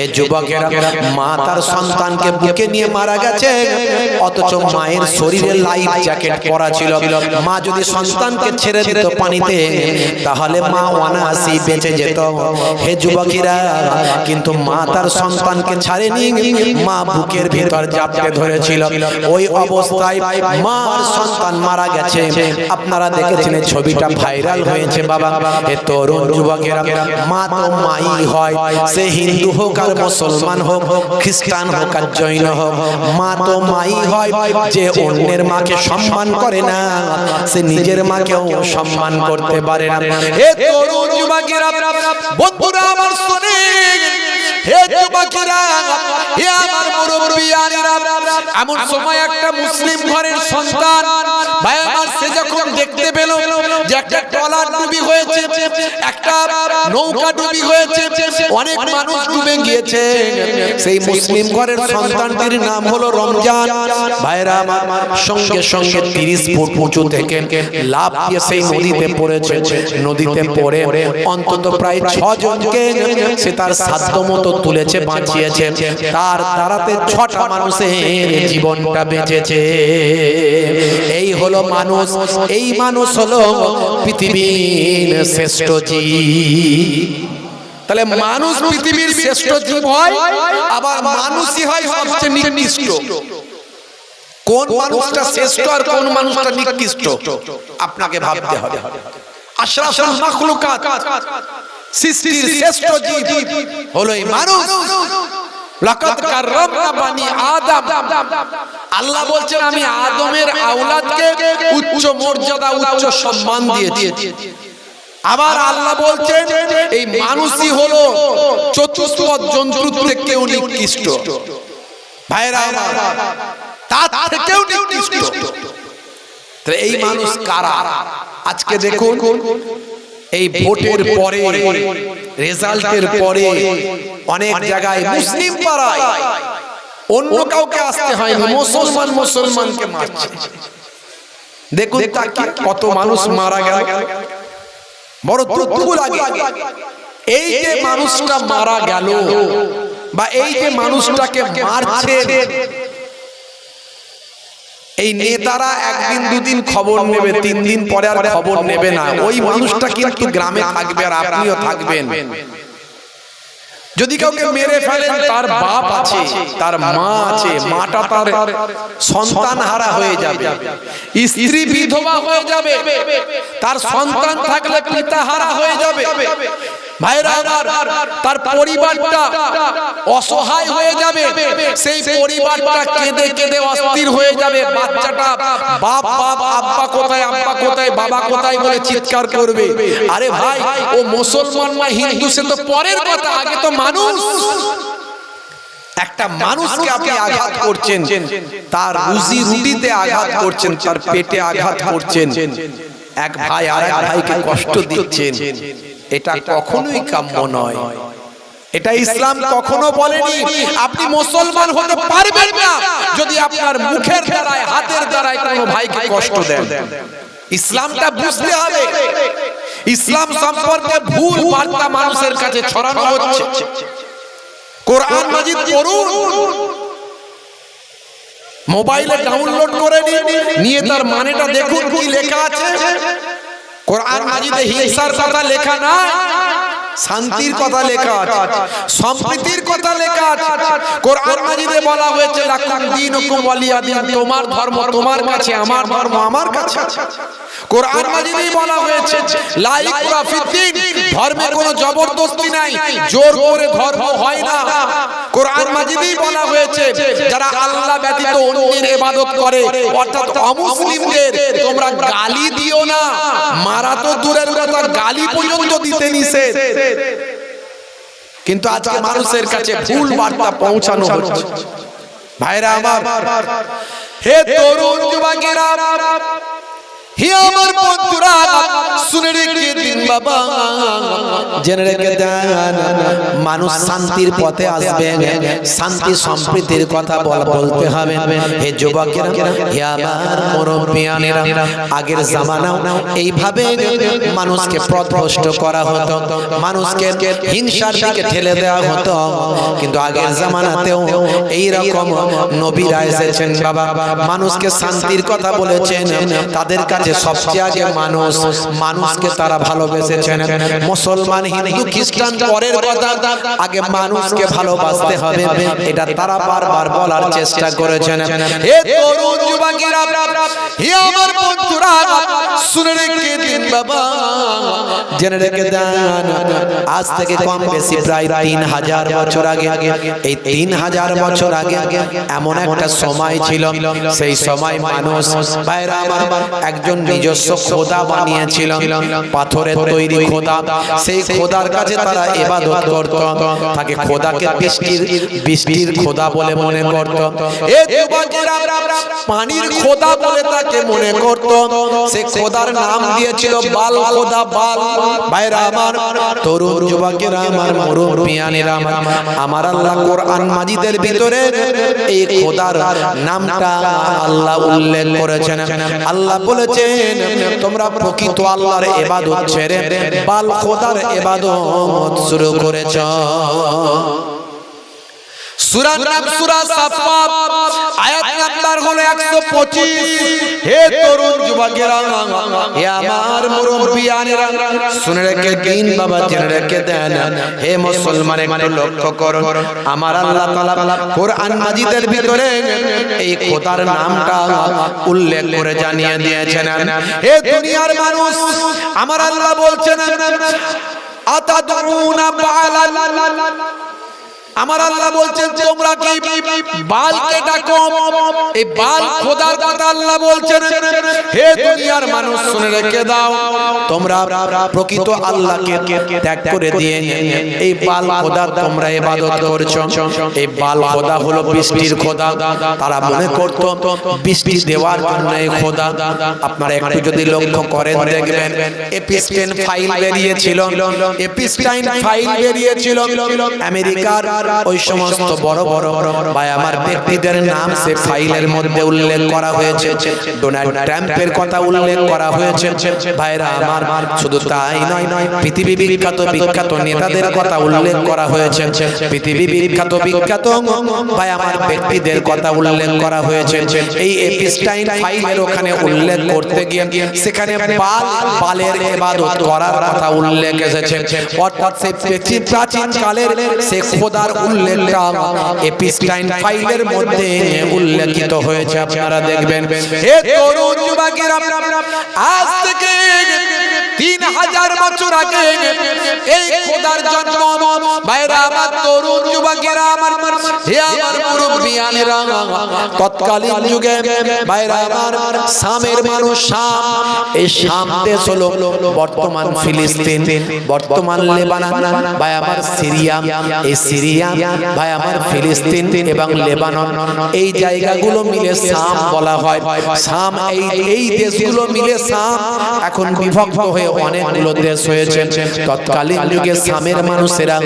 এই যুবকেরা, মা তার সন্তানকে বুকে নিয়ে মারা গেছে, অথচ মায়ের শরীরে লাইফ জ্যাকেট পরা ছিল। মা যদি সন্তানকে ছেড়ে দিত পানিতে, তাহলে মা অনায়াসেই বেঁচে যেত। হে যুবকেরা, কিন্তু মা তার সন্তানকে ছাড়েনি, মা বুকের ভিতর জাপটে ধরেছিল। ওই অবস্থায় মার সন্তান মারা গেছে। আপনারা দেখেছেন ছবিটা ভাইরাল হয়েছে। বাবা, এ তরুণ যুবকেরা, মা তো মাই হয়, সে হিন্দু হোক আর মুসলমান হোক, খ্রিস্টান হোক আর জৈন হোক, মা তো মাই হয়। যে অন্যের মাকে সম্মান করে না, সে নিজের মাকেও সম্মান করতে পারে না। হে তরুণ যুবকেরা, বন্ধুরা আমার শুনেন, হে যুবকেরা, হে আমার মুরব্বিয়ানেরা, এমন সময় একটা মুসলিম ঘরের সন্তান, ভাই আমার, সে যখন দেখতে পেল যে একটা ট্রলার ডুবি হয়েছে, একটা নৌকা ডুবি হয়েছে, অনেক মানুষ ডুবে গিয়েছে, সেই মুসলিম ঘরের সন্তানটির নাম হলো রমজান। ভাইরা আমার, সঙ্গে সঙ্গে 30 ফুট উঁচু থেকে লাফ দিয়ে সেই নদীতে পড়েছে। নদীতে পড়ে অন্তত প্রায় 6 জনকে সে তার সাধ্য মতো তুলেছে, বাঁচিয়েছে। তার দ্বারাতে 6টা মানুষের জীবনটা বেঁচেছে। এই হলো মানুষ। এই মানুষ হলো পৃথিবীর শ্রেষ্ঠ জীব। তাহলে মানুষ পৃথিবীর শ্রেষ্ঠ জীব হয়, আবার মানুষই হয় সবচেয়ে নিকৃষ্ট। কোন মানুষটা শ্রেষ্ঠ আর কোন মানুষটা নিকৃষ্ট আপনাকে ভাবতে হবে। আশরাফুল মাখলুকাত, সৃষ্টির শ্রেষ্ঠ জীব হলো এই মানুষ। লাকাদ কাররামনা বানি আদম। আল্লাহ বলছেন, আমি আদমের আওলাদকে উচ্চ মর্যাদা, উচ্চ সম্মান দিয়েছি। আবার আল্লাহ বলছেন, এই মানুষই হলো চতুষ্পদ জন্তুর থেকেও নিকৃষ্ট। ভাইরা আমার, তার থেকেও নিকৃষ্ট। তাহলে এই মানুষ কারা? আজকে দেখুন, এই ভোটের পরে, রেজাল্টের পরে অনেক জায়গায় মুসলিম পাড়ায় অন্য কাউকে আসতে হয়নি, মুসলমানকে মারছে। দেখুন কত মানুষ মারা গেল, বড় দুঃখ লাগে। এই যে মানুষটা মারা গেল, বা এই যে মানুষটাকে মারছে, এই নেতারা একদিন দুদিন খবর নেবে, 3 দিন পরে আর খবর নেবে না। ওই মানুষটা কিন্তু গ্রামে থাকবে, আর আপনিও থাকবেন। যদি কাউকে মেরে ফেলেন, তার বাপ আছে, তার মা আছে, মাটা তার সন্তান হারা হয়ে যাবে, স্ত্রী বিধবা হয়ে যাবে, তার সন্তান থাকলে পিতা হারা হয়ে যাবে। ভাইরা আমার, তার পরিবারটা অসহায় হয়ে যাবে। সেই পরিবারটা কেঁদে কেঁদে অস্থির হয়ে যাবে। বাচ্চাটা বাপ বাপ, আব্বা কোথায়, আব্বা কোথায়, বাবা কোথায় বলে চিৎকার করবে। আরে ভাই, ও মুসলমান না হিন্দু সে তো পরের কথা, আগে তো মানুষ। একটা মানুষকে আপনি আঘাত করছেন, তার রুজি রুটিতে আঘাত করছেন, তার পেটে আঘাত করছেন, এক ভাই আর এক ভাইকে কষ্ট দিচ্ছেন। এটা কখনোই কাম্য নয়। এটা ইসলাম কখনো বলেনি। আপনি মুসলমান হতে পারবেন না যদি আপনার মুখের দ্বারায়, হাতের দ্বারায় কোনো ভাইকে কষ্ট দেন। ইসলামটা বুঝতে হবে। ইসলাম সম্পর্কে ভুল বার্তা মানুষের কাছে ছড়ানো হচ্ছে। কোরআন মাজিদ পড়ুন, মোবাইলে ডাউনলোড করে নিয়ে তার মানেটা দেখুন কি লেখা আছে। কোরআন মাজিদে হিংসার কথা লেখা নাই, শান্তির কথা লেখা আছে, সম্প্রীতির কথা লেখা আছে। কোরআন মাজিদে বলা হয়েছে লাকুম দীনুকুম ওয়ালিয়া দিন, তোমার ধর্ম তোমার কাছে, আমার ধর্ম আমার কাছে। কোরআন মাজিদেই বলা হয়েছে লা ইকরাহা ফিদ্দীন, ধর্মে কোনো জবরদস্তি নাই, জোর করে ধর্ম হয় না। কোরআন মাজিদেই বলা হয়েছে যারা আল্লাহ ব্যতীত অন্যের ইবাদত করে অর্থাৎ অমুসলিমদের তোমরা গালি দিও না। মারা তো দূরের কথা, গালি পর্যন্ত দিতে নিষেধ। কিন্তু আজকে মানুষের কাছে ভুল বার্তা পৌঁছানো হচ্ছে। ভাইরা আমার, হে তরুণ যুবকেরা, হে আমার বন্ধুরা, শুনে রেখে দিন বাবা, জেনে রেখে দেন, মানুষ শান্তির পথে আসবে, শান্তি সম্প্রীতির কথা বলতে হবে। হে যুবকেরা, হে আমার মুরব্বিয়ানেরা, আগের জামানাও এইভাবে মানুষকে পথভ্রষ্ট করা হতো, মানুষকে হিংসার দিকে ঠেলে দেওয়া হতো। কিন্তু আগের জামানাতেও এইরকম নবীরা এসেছেন বাবা, মানুষকে শান্তির কথা বলেছেন। তাদের কাছে সবচেয়ে আগে মানুষকে তারা ভালোবেসেছেন। মুসলমান, হিন্দু, খ্রিস্টান পরের কথা, আগে মানুষকে ভালোবাসতে হবে, এটা তারা বারবার বলার চেষ্টা করেছেন। হে তরুণ যুবকেরা, হে আমার বন্ধুরা, শুনে রেখে দিন বাবা, জেনে রেখে দেন, আজ থেকে কম বেশি প্রায় 3000 বছর আগে, এই 3000 বছর আগে এমন একটা সময় ছিল, সেই সময় মানুষ ভাইরা আমার একজন নিজস্ব খোদা বানিয়েছিল, পাথরের তৈরি খোদা। সেই খোদার কাছে তারা ইবাদত করত, তাকে খোদাকে বৃষ্টির খোদা বলে মনে করত। এই যুবকেরা পানির খোদা বলে তাকে মনে করত। সেই খোদার নাম দিয়েছিল বাল খোদা, বাল। ভাইরা আমার, তরুণ যুবকেরা আমার, মুরব্বিয়ানেরা আমার, আল্লাহ কোরআন মাজিদের ভিতরে এই খোদার নামটা আল্লাহ উল্লেখ করেছেন। আল্লাহ বলেছেন তোমরা প্রকৃত আল্লাহর ইবাদত ছেড়ে বাল খোদার ইবাদত শুরু করেছ। সূরা নাম সূরা সাফফাত আয়াত নাম্বার হলো 125। হে তরুণ যুবকেরা, হে আমার মুরব্বিয়ানেরা, শুনে রেখে দিন বাবা, জেনে রেখে দেন। হে মুসলমান, একটু লক্ষ্য করো, আমার আল্লাহ তাআলা কোরআন মাজিদের ভিতরে এই খোদার নামটা উল্লেখ করে জানিয়ে দিয়েছেন। হে দুনিয়ার মানুষ, আমার আল্লাহ বলছেন আতাদউনা বালাল, আমার আল্লাহ বলছেন তোমরা কি বালকে ডাকো? এই বাল খোদার কথা আল্লাহ বলছেন। হে দুনিয়ার মানুষ, শুনে রেখে দাও, তোমরা প্রকৃত আল্লাহকে ত্যাগ করে দিয়ে এই বাল খোদা তোমরা ইবাদত করছো। এই বাল খোদা হলো বৃষ্টির খোদা। তারা মনে করত বৃষ্টি দেওয়ার জন্য এই খোদা। আপনারা একটু যদি লক্ষ্য করেন দেখবেন, এপিস্টাইন ফাইল বেরিয়েছিল, এপিস্টাইন ফাইল বেরিয়েছিল আমেরিকার ওই সমস্ত বড় বড় ভাই আমার ব্যক্তিদের নাম সে ফাইলের মধ্যে উল্লেখ করা হয়েছে। ডোনাল্ড ট্রাম্পের কথা উল্লেখ করা হয়েছে। ভাইরা আমার, শুধু তাই নয়, পৃথিবী বিখ্যাত নেতাদের কথা উল্লেখ করা হয়েছে। পৃথিবী বিখ্যাত ভাই আমার ব্যক্তিদের কথা উল্লেখ করা হয়েছে। এই এপিস্টাইন ফাইলের ওখানে উল্লেখ করতে গিয়ে সেখানে বালের ইবাদত করার কথা উল্লেখ এসেছে। অর্থাৎ সেই প্রাচীন কালের সে খোদার উল্লেখটা এপিস্টাইন ফাইলের মধ্যে উল্লেখিত হয়েছে। আপনারা দেখবেন। হে তরুণ যুবকেরা, আজ থেকে 3000 বছর আগে এই খোদার জন্ম। ভাইরা আমার, তরুণ যুবকেরা আমার, হে আমার মুরব্বিয়ানেরা, তৎকালীন যুগে ভাইরা আমার শামের মানুষ, শাম, এই শাম দেশ হলো বর্তমান ফিলিস্তিন, বর্তমান লেবানন, ভাই আমার সিরিয়া, এই সিরিয়া ভাই আমার ফিলিস্তিন এবং লেবানন, এই জায়গাগুলো মিলে শাম বলা হয়। শাম, এই দেশগুলো মিলে শাম এখন বিভক্ত হয়ে অনেকগুলো দেশ হয়েছে। তৎকালীন যুগে শামের মানুষেরা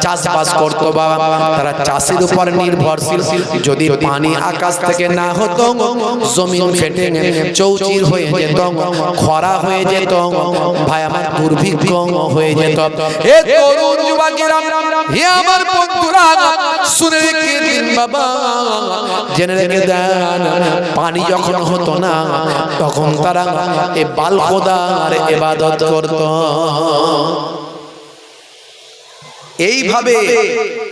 চাষবাস করতো বাবা, তারা চাষের উপর নির্ভরশীল। যদি পানি আকাশ থেকে না হতো, জমিন ফেটে চৌচির হয়ে যেত, খরা হয়ে যেত, ভাই আমার দুর্ভিক্ষ হয়ে যেত। হে তরুণ যুবকেরা, হে আমার বন্ধুরা, শুনে রেখে দিন বাবা, জেনে রেখে দেন, পানি যখন হতো না তখন তারা এই বাল খোদার ইবাদত করত। এইভাবে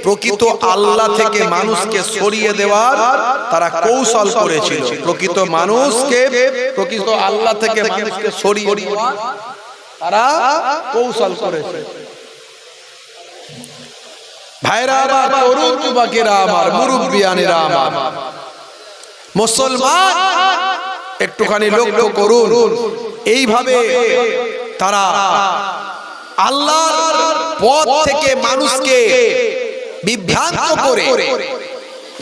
প্রকৃত আল্লাহ থেকে মানুষকে সরিয়ে দেওয়ার তারা কৌশল করেছিল। প্রকৃত আল্লাহ থেকে মানুষকে সরিয়ে দেওয়ার তারা কৌশল করেছে। ভাইরা আমার, তরুণ যুবকেরা আমার, মুরব্বিয়ানেরা আমার, মুসলমান একটুখানি লক্ষ্য করুন। এইভাবে তারা আল্লাহর পথ থেকে মানুষকে বিভ্রান্ত করে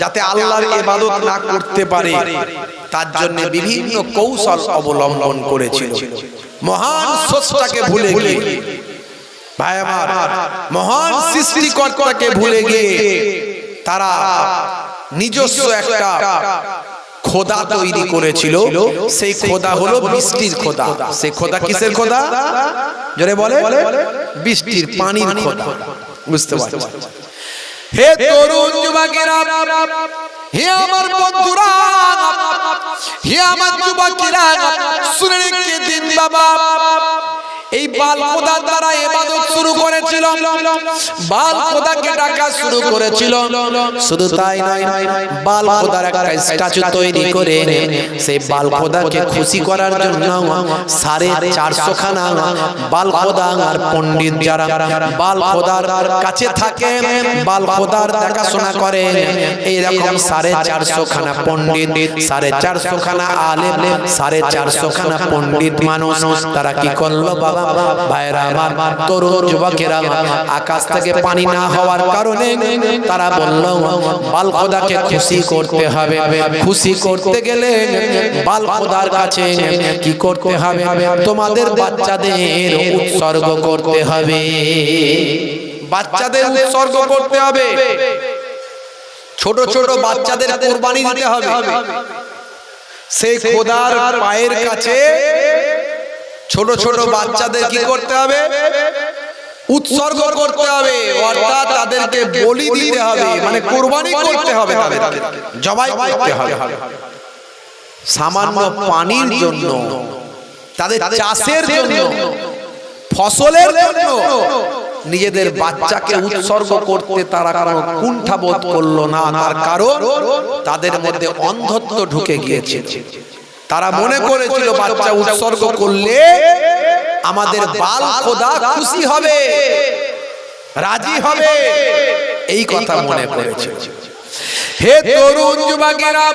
যাতে আল্লাহর ইবাদত না করতে পারে তার জন্য বিভিন্ন কৌশল অবলম্বন করেছিল। মহান স্রষ্টাকে ভুলে গিয়ে, ভাই আমার, মহান সৃষ্টিকর্তাকে ভুলে গিয়ে তারা নিজস্ব একটা খোদা তৈরি করেছিল। সেই খোদা হলো বৃষ্টির খোদা। সেই খোদা কিসের খোদা? জোরে বলে, বৃষ্টির, পানির খোদা। বুঝতে পারছেন? হে তরুণ যুবকেরা, হে আমার বন্ধুরা, হে আমার যুবকেরা, শুনে রেখে দিন বাবা, এই বাল খোদার দ্বারা ইবাদত শুরু করেছিল, বাল খোদাকে ডাকা শুরু করেছিল। শুধু তাই নয়, বাল খোদার একটা স্ট্যাচু তৈরি করে সেই বাল খোদাকে খুশি করার জন্য 450 খানা বাল খোদা আর পণ্ডিত যারা বাল খোদার কাছে থাকে, বাল খোদার দেখাশোনা করে, এইরকম 450 খানা পণ্ডিত, 450 খানা আলেম, 450 খানা পণ্ডিত মানুষ তারা কি করলো বাবা? ভাইরা আমার, তরুণ যুবকেরা, আকাশ থেকে পানি না হওয়ার কারণে তারা বলল বাল খোদাকে খুশি করতে হবে। খুশি করতে গেলে বাল খোদার কাছে কি করতে হবে? তোমাদের বাচ্চাদের উৎসর্গ করতে হবে। বাচ্চাদের উৎসর্গ করতে হবে, ছোট ছোট বাচ্চাদের কুরবানি দিতে হবে। সেই খোদার পায়ের কাছে ছোট ছোট বাচ্চাদের কি করতে হবে? উৎসর্গ করতে হবে, অর্থাৎ তাদেরকে বলি দিতে হবে, মানে কুরবানি করতে হবে, তাদেরকে জবাই করতে হবে। সামান্য পানির জন্য, তাদের চাষের জন্য, ফসলের জন্য নিজেদের বাচ্চাকে উৎসর্গ করতে তারা কোনো কুণ্ঠাবোধ করলো না। তার কারণ তাদের মধ্যে অন্ধত্ব ঢুকে গিয়েছিল। তারা মনে করেছিল বাচ্চা উৎসর্গ করলে আমাদের বাল খোদা খুশি হবে, রাজি হবে, এই কথা মনে করেছিল। হে তরুণ যুবকেরা,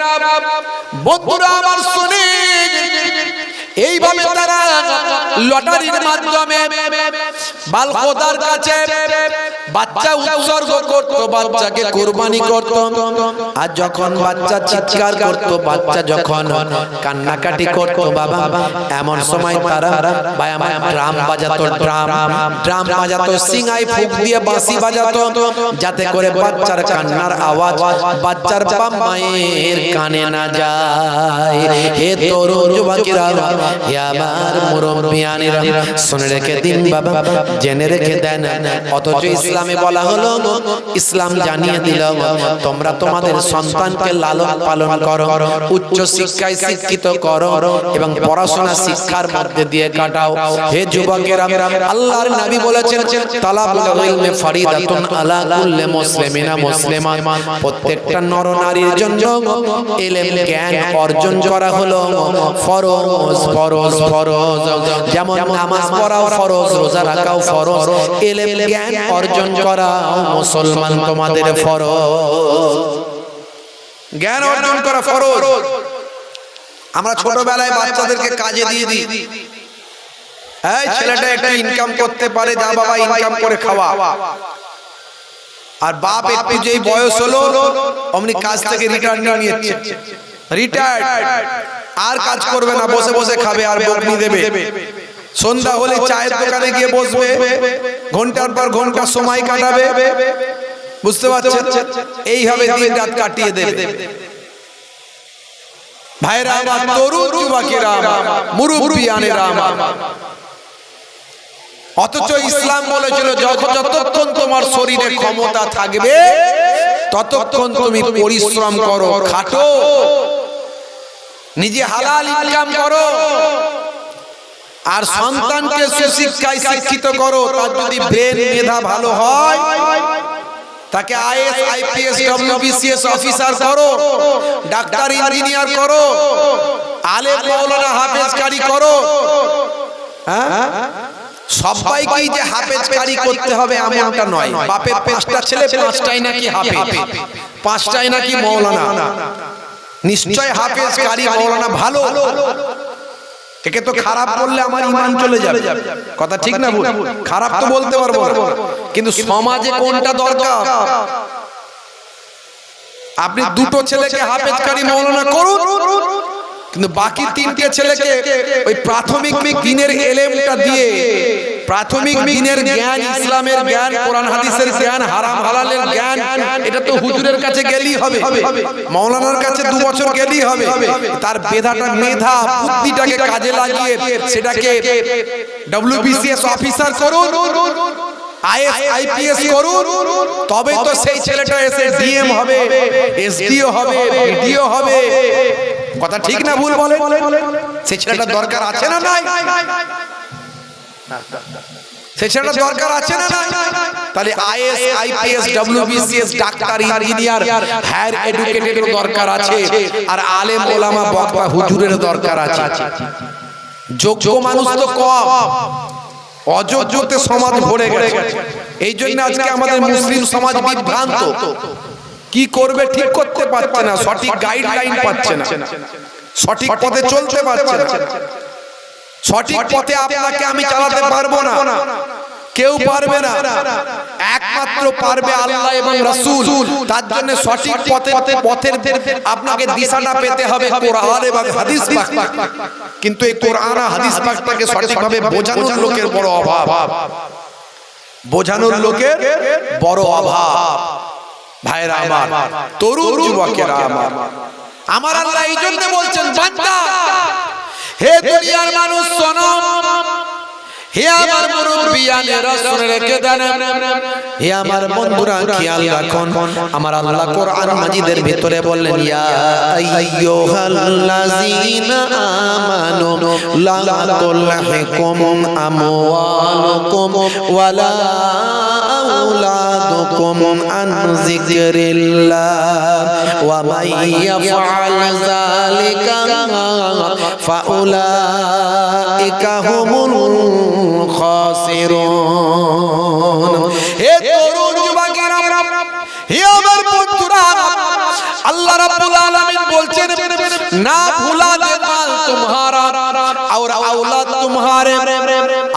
বন্ধুরা আমার, শুনে এইভাবে তারা লটারির মাধ্যমে বাল খোদার কাছে বাচ্চা উৎসর্গ করত, বাচ্চাকে কুরবানি করত। আর যখন বাচ্চা চিৎকার করত, বাচ্চা যখন কান্নাকাটি করত বাবা, এমন সময় তারা ড্রাম বাজাতো, ড্রাম বাজাতো, সিঙ্গাই ফুঁক দিয়ে বাঁশি বাজাতো, যাতে করে বাচ্চার কান্নার আওয়াজ বাচ্চার বাপ মায়ের কানে না যায়। হে তরুণ যুবকেরা, হে আমার মুরব্বিয়ানেরা, শুনে রেখে দিন বাবা, জেনে রেখে দেন। অথচ ইসলামে বলা হলো, ইসলাম জানিয়ে দিল তোমরা তোমাদের সন্তানকে লালন পালন করো, উচ্চ শিক্ষায় শিক্ষিত করো এবং পড়াশোনা শিক্ষার মধ্যে দিয়ে কাটাও। হে যুবকেরা, আল্লাহর নবী বলেছেন তালাবুল ইলমি ফারিদাতুন আলা কুল্লি মুসলিমিনা মুসলিমাত, প্রত্যেকটা নর নারীর জন্য ইলম জ্ঞান অর্জন করা হলো ফরজ। ফরজ ফরজ, যেমন নামাজ পড়াও ফরজ, রোজা রাখাও ফরজ, ইলম জ্ঞান অর্জন করা মুসলমান তোমাদের ফরজ। জ্ঞান অর্জন করা ফরজ। আমরা ছোটবেলায় বাচ্চাদেরকে কাজে দিয়ে দিই, এই ছেলেটা একটা ইনকাম করতে পারে, যা বাবা ইনকাম করে খাওয়া। আর বাপ একটু যেই বয়স হলো অমনি কাজ থেকে রিটায়ার নিয়ে নিচ্ছে, রিটায়ার্ড, আর কাজ করবে না, বসে বসে খাবে আর বকনি দেবে। সন্ধ্যা হলে চায়ের দোকানে গিয়ে বসবে, ঘন্টার পর ঘন্টা সময় কাটাবে। বুঝতে পারছেন? এইভাবে দিন রাত কাটিয়ে দেবে। ভাইরা আমার, তরুণ যুবকেরা আমার, মুরব্বিয়ানেরা আমার, অথচ ইসলাম বলেছিল যতক্ষণ তোমার শরীরে ক্ষমতা থাকবে ততক্ষণ তুমি পরিশ্রম করো, খাটো, নিজে হালাল ইনকাম করো। আর সন্তানকে সুশিক্ষায় শিক্ষিত করো, তার যদি ব্রেন মেধা ভালো হয় তাকে আইএস আইপিএস ডব্লিউবিসিএস অফিসার করো, ডাক্তার ইঞ্জিনিয়ার করো, আলেম মাওলানা হাফেজ কারি করো। হ্যাঁ, সবাইকে যে হাফেজ কারি করতে হবে এমনটা নয়। বাপের 5টা ছেলে 5টাই নাকি হাফেজ, 5টাই নাকি মাওলানা। নিশ্চয় হাফেজ কারি মাওলানা ভালো, একে তো খারাপ বললে আমার ঈমান চলে যাবে। কথা ঠিক না ভুল? খারাপ তো বলতে পারবো না, কিন্তু সমাজে কোনটা দরকার? আপনি 2টো ছেলেকে হাফেজ কারি মাওলানা করুন, কিন্তু বাকি 3টে ছেলেকে ওই প্রাথমিক দিনের ইলমটা দিয়ে, প্রাথমিক দিনের জ্ঞান, ইসলামের জ্ঞান, কোরআন হাদিসের জ্ঞান, হারাম হালালের জ্ঞান, এটা তো হুজুরের কাছে গেলেই হবে, মাওলানার কাছে 2 বছর গেলেই হবে। তার মেধা বুদ্ধিটাকে কাজে লাগিয়ে সেটাকে ডব্লিউবিসিএস অফিসার করুন, আইএস আইপিএস করুন, তবেই তো সেই ছেলেটা এসে ডিএম হবে, এসডিও হবে, বিডিও হবে। কথা ঠিক না ভুল বলেন? সেই ছেলেটা দরকার আছে না নাই? সেই ছেলেটা দরকার আছে না নাই? তাহলে IAS IPS WBCS doctor engineer higher এডুকেটেডের দরকার আছে, আর আলেম ওলামা বক্তা হুজুরের দরকার আছে। যোগ্য মানুষ তো কম, অযোগ্যতে সমাজ ভরে গেছে। এই জন্য আজকে আমাদের মুসলিম সমাজ বিভ্রান্ত, কি করবে ঠিক করতে পারছে না, সঠিক গাইডলাইন পাচ্ছে না, সঠিক পথে চলতে পারছে না। সঠিক পথে আপনাকে আমি চালাতে পারবো না, কেউ পারবে না, একমাত্র পারবে আল্লাহ এবং রাসূল। তার জন্য সঠিক পথের আপনাকে দিশাটা পেতে হবে কোরআন এবং হাদিস পাক। কিন্তু এই কোরআন আর হাদিস পাকটাকে সঠিকভাবে বোঝানোর লোকের বড় অভাব, বোঝানোর লোকের বড় অভাব। ভাইরা আমার, তরুণ যুবকেরা আমার, আমার আল্লাহ এই জন্য বলছেন, বান্দা হে দুনিয়ার মানুষ শোনো, হে আমার মুরব্বিয়ানেরা শুনে রেখে দেন, হে আমার বন্ধুরা খেয়াল রাখুন। আমার আল্লাহ কোরআন মাজিদের ভিতরে বললেন, ইয়া আইয়ুহাল্লাযীনা আমানু লা তুলহিকুম আমওয়ালুকুম ওয়ালা আওলাদুকুম আন যিকরিল্লাহ ওয়া মান ইয়াফআল যালিকা ফাউলাইকা হুমুল খাসিরুন। হে তরুণ যুবকেরা, হে আমার বন্ধুরা, আল্লাহ রাব্বুল আলামিন বলছেন, না ভুলা দে মাল तुम्हारा और औलाद तुम्हारे।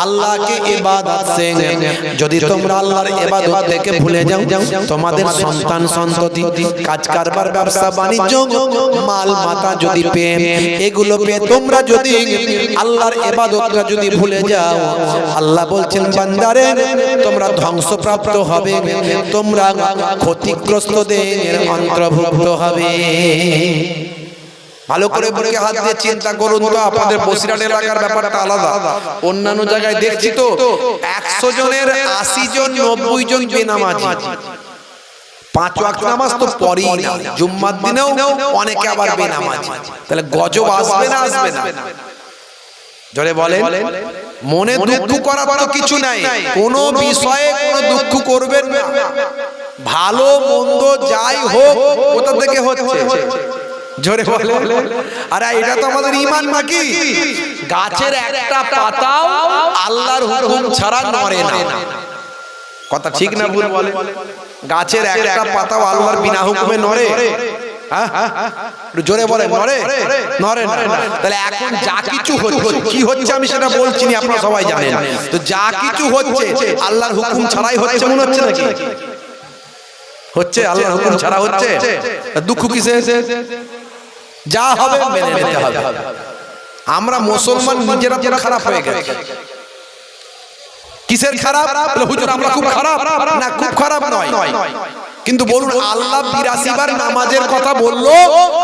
আল্লাহ কে ইবাদত সে যদি তোমরা আল্লাহর ইবাদত থেকে ভুলে যাও, তোমাদের সন্তান সন্ততি, কাজ কারবার, ব্যবসা বাণিজ্য, মাল মাতা যদি পেয়ে, এগুলো পেয়ে তোমরা যদি আল্লাহর ইবাদতটা যদি ভুলে যাও, আল্লাহ বলছেন, বান্দারে তোমরা ধ্বংসপ্রাপ্ত হবে, তোমরা ক্ষতিগ্রস্তদের অন্তর্ভুক্ত হবে। ভালো করে বুকে হাত দিয়ে চিন্তা করুন তো, আপনাদের বসিরহাট এলাকার ব্যাপারটা আলাদা। অন্যান্য জায়গায় দেখছি তো 100 জনের 80 জন 90 জন বেনামাজি। 5 ওয়াক্ত নামাজ তো পড়েই না, জুম্মার দিনেও অনেকে আবার বেনামাজি। তাহলে গজব আসবে না আসবে না? জোরে বলেন। মনে দুঃখ করার তো কিছু নাই, কোনো বিষয়ে কোনো দুঃখ করবেন না। ভালো মন্দ যাই হোক কোথা থেকে হচ্ছে, জোরে বলে। আরে এটা তো আমাদের ঈমান নাকি? গাছের একটা পাতাও আল্লাহর হুকুম ছাড়া নড়ে না। কথা ঠিক না ভুল বলে? গাছের একটা পাতাও আল্লাহর বিনা হুকুমে নড়ে? জোরে বলে, নড়ে? নড়ে না। তাহলে এখন যা কিছু হচ্ছে, কি হচ্ছে আমি সেটা বলছি না, আপনারা সবাই জানেন। তো যা কিছু হচ্ছে আল্লাহর হুকুম ছাড়াই হচ্ছে মনে হচ্ছে নাকি? হচ্ছে আল্লাহর হুকুম ছাড়া হচ্ছে। দুঃখ কিসে? যা হবে মেনে নিতে হবে। আমরা মুসলমান নিজেরা তো খারাপ হয়ে গেছে। কিসের খারাপ? হুজুর আমরা খুব খারাপ না, খুব খারাপ নয়, কিন্তু বলুন আল্লাহ 82 বার নামাজের কথা বললো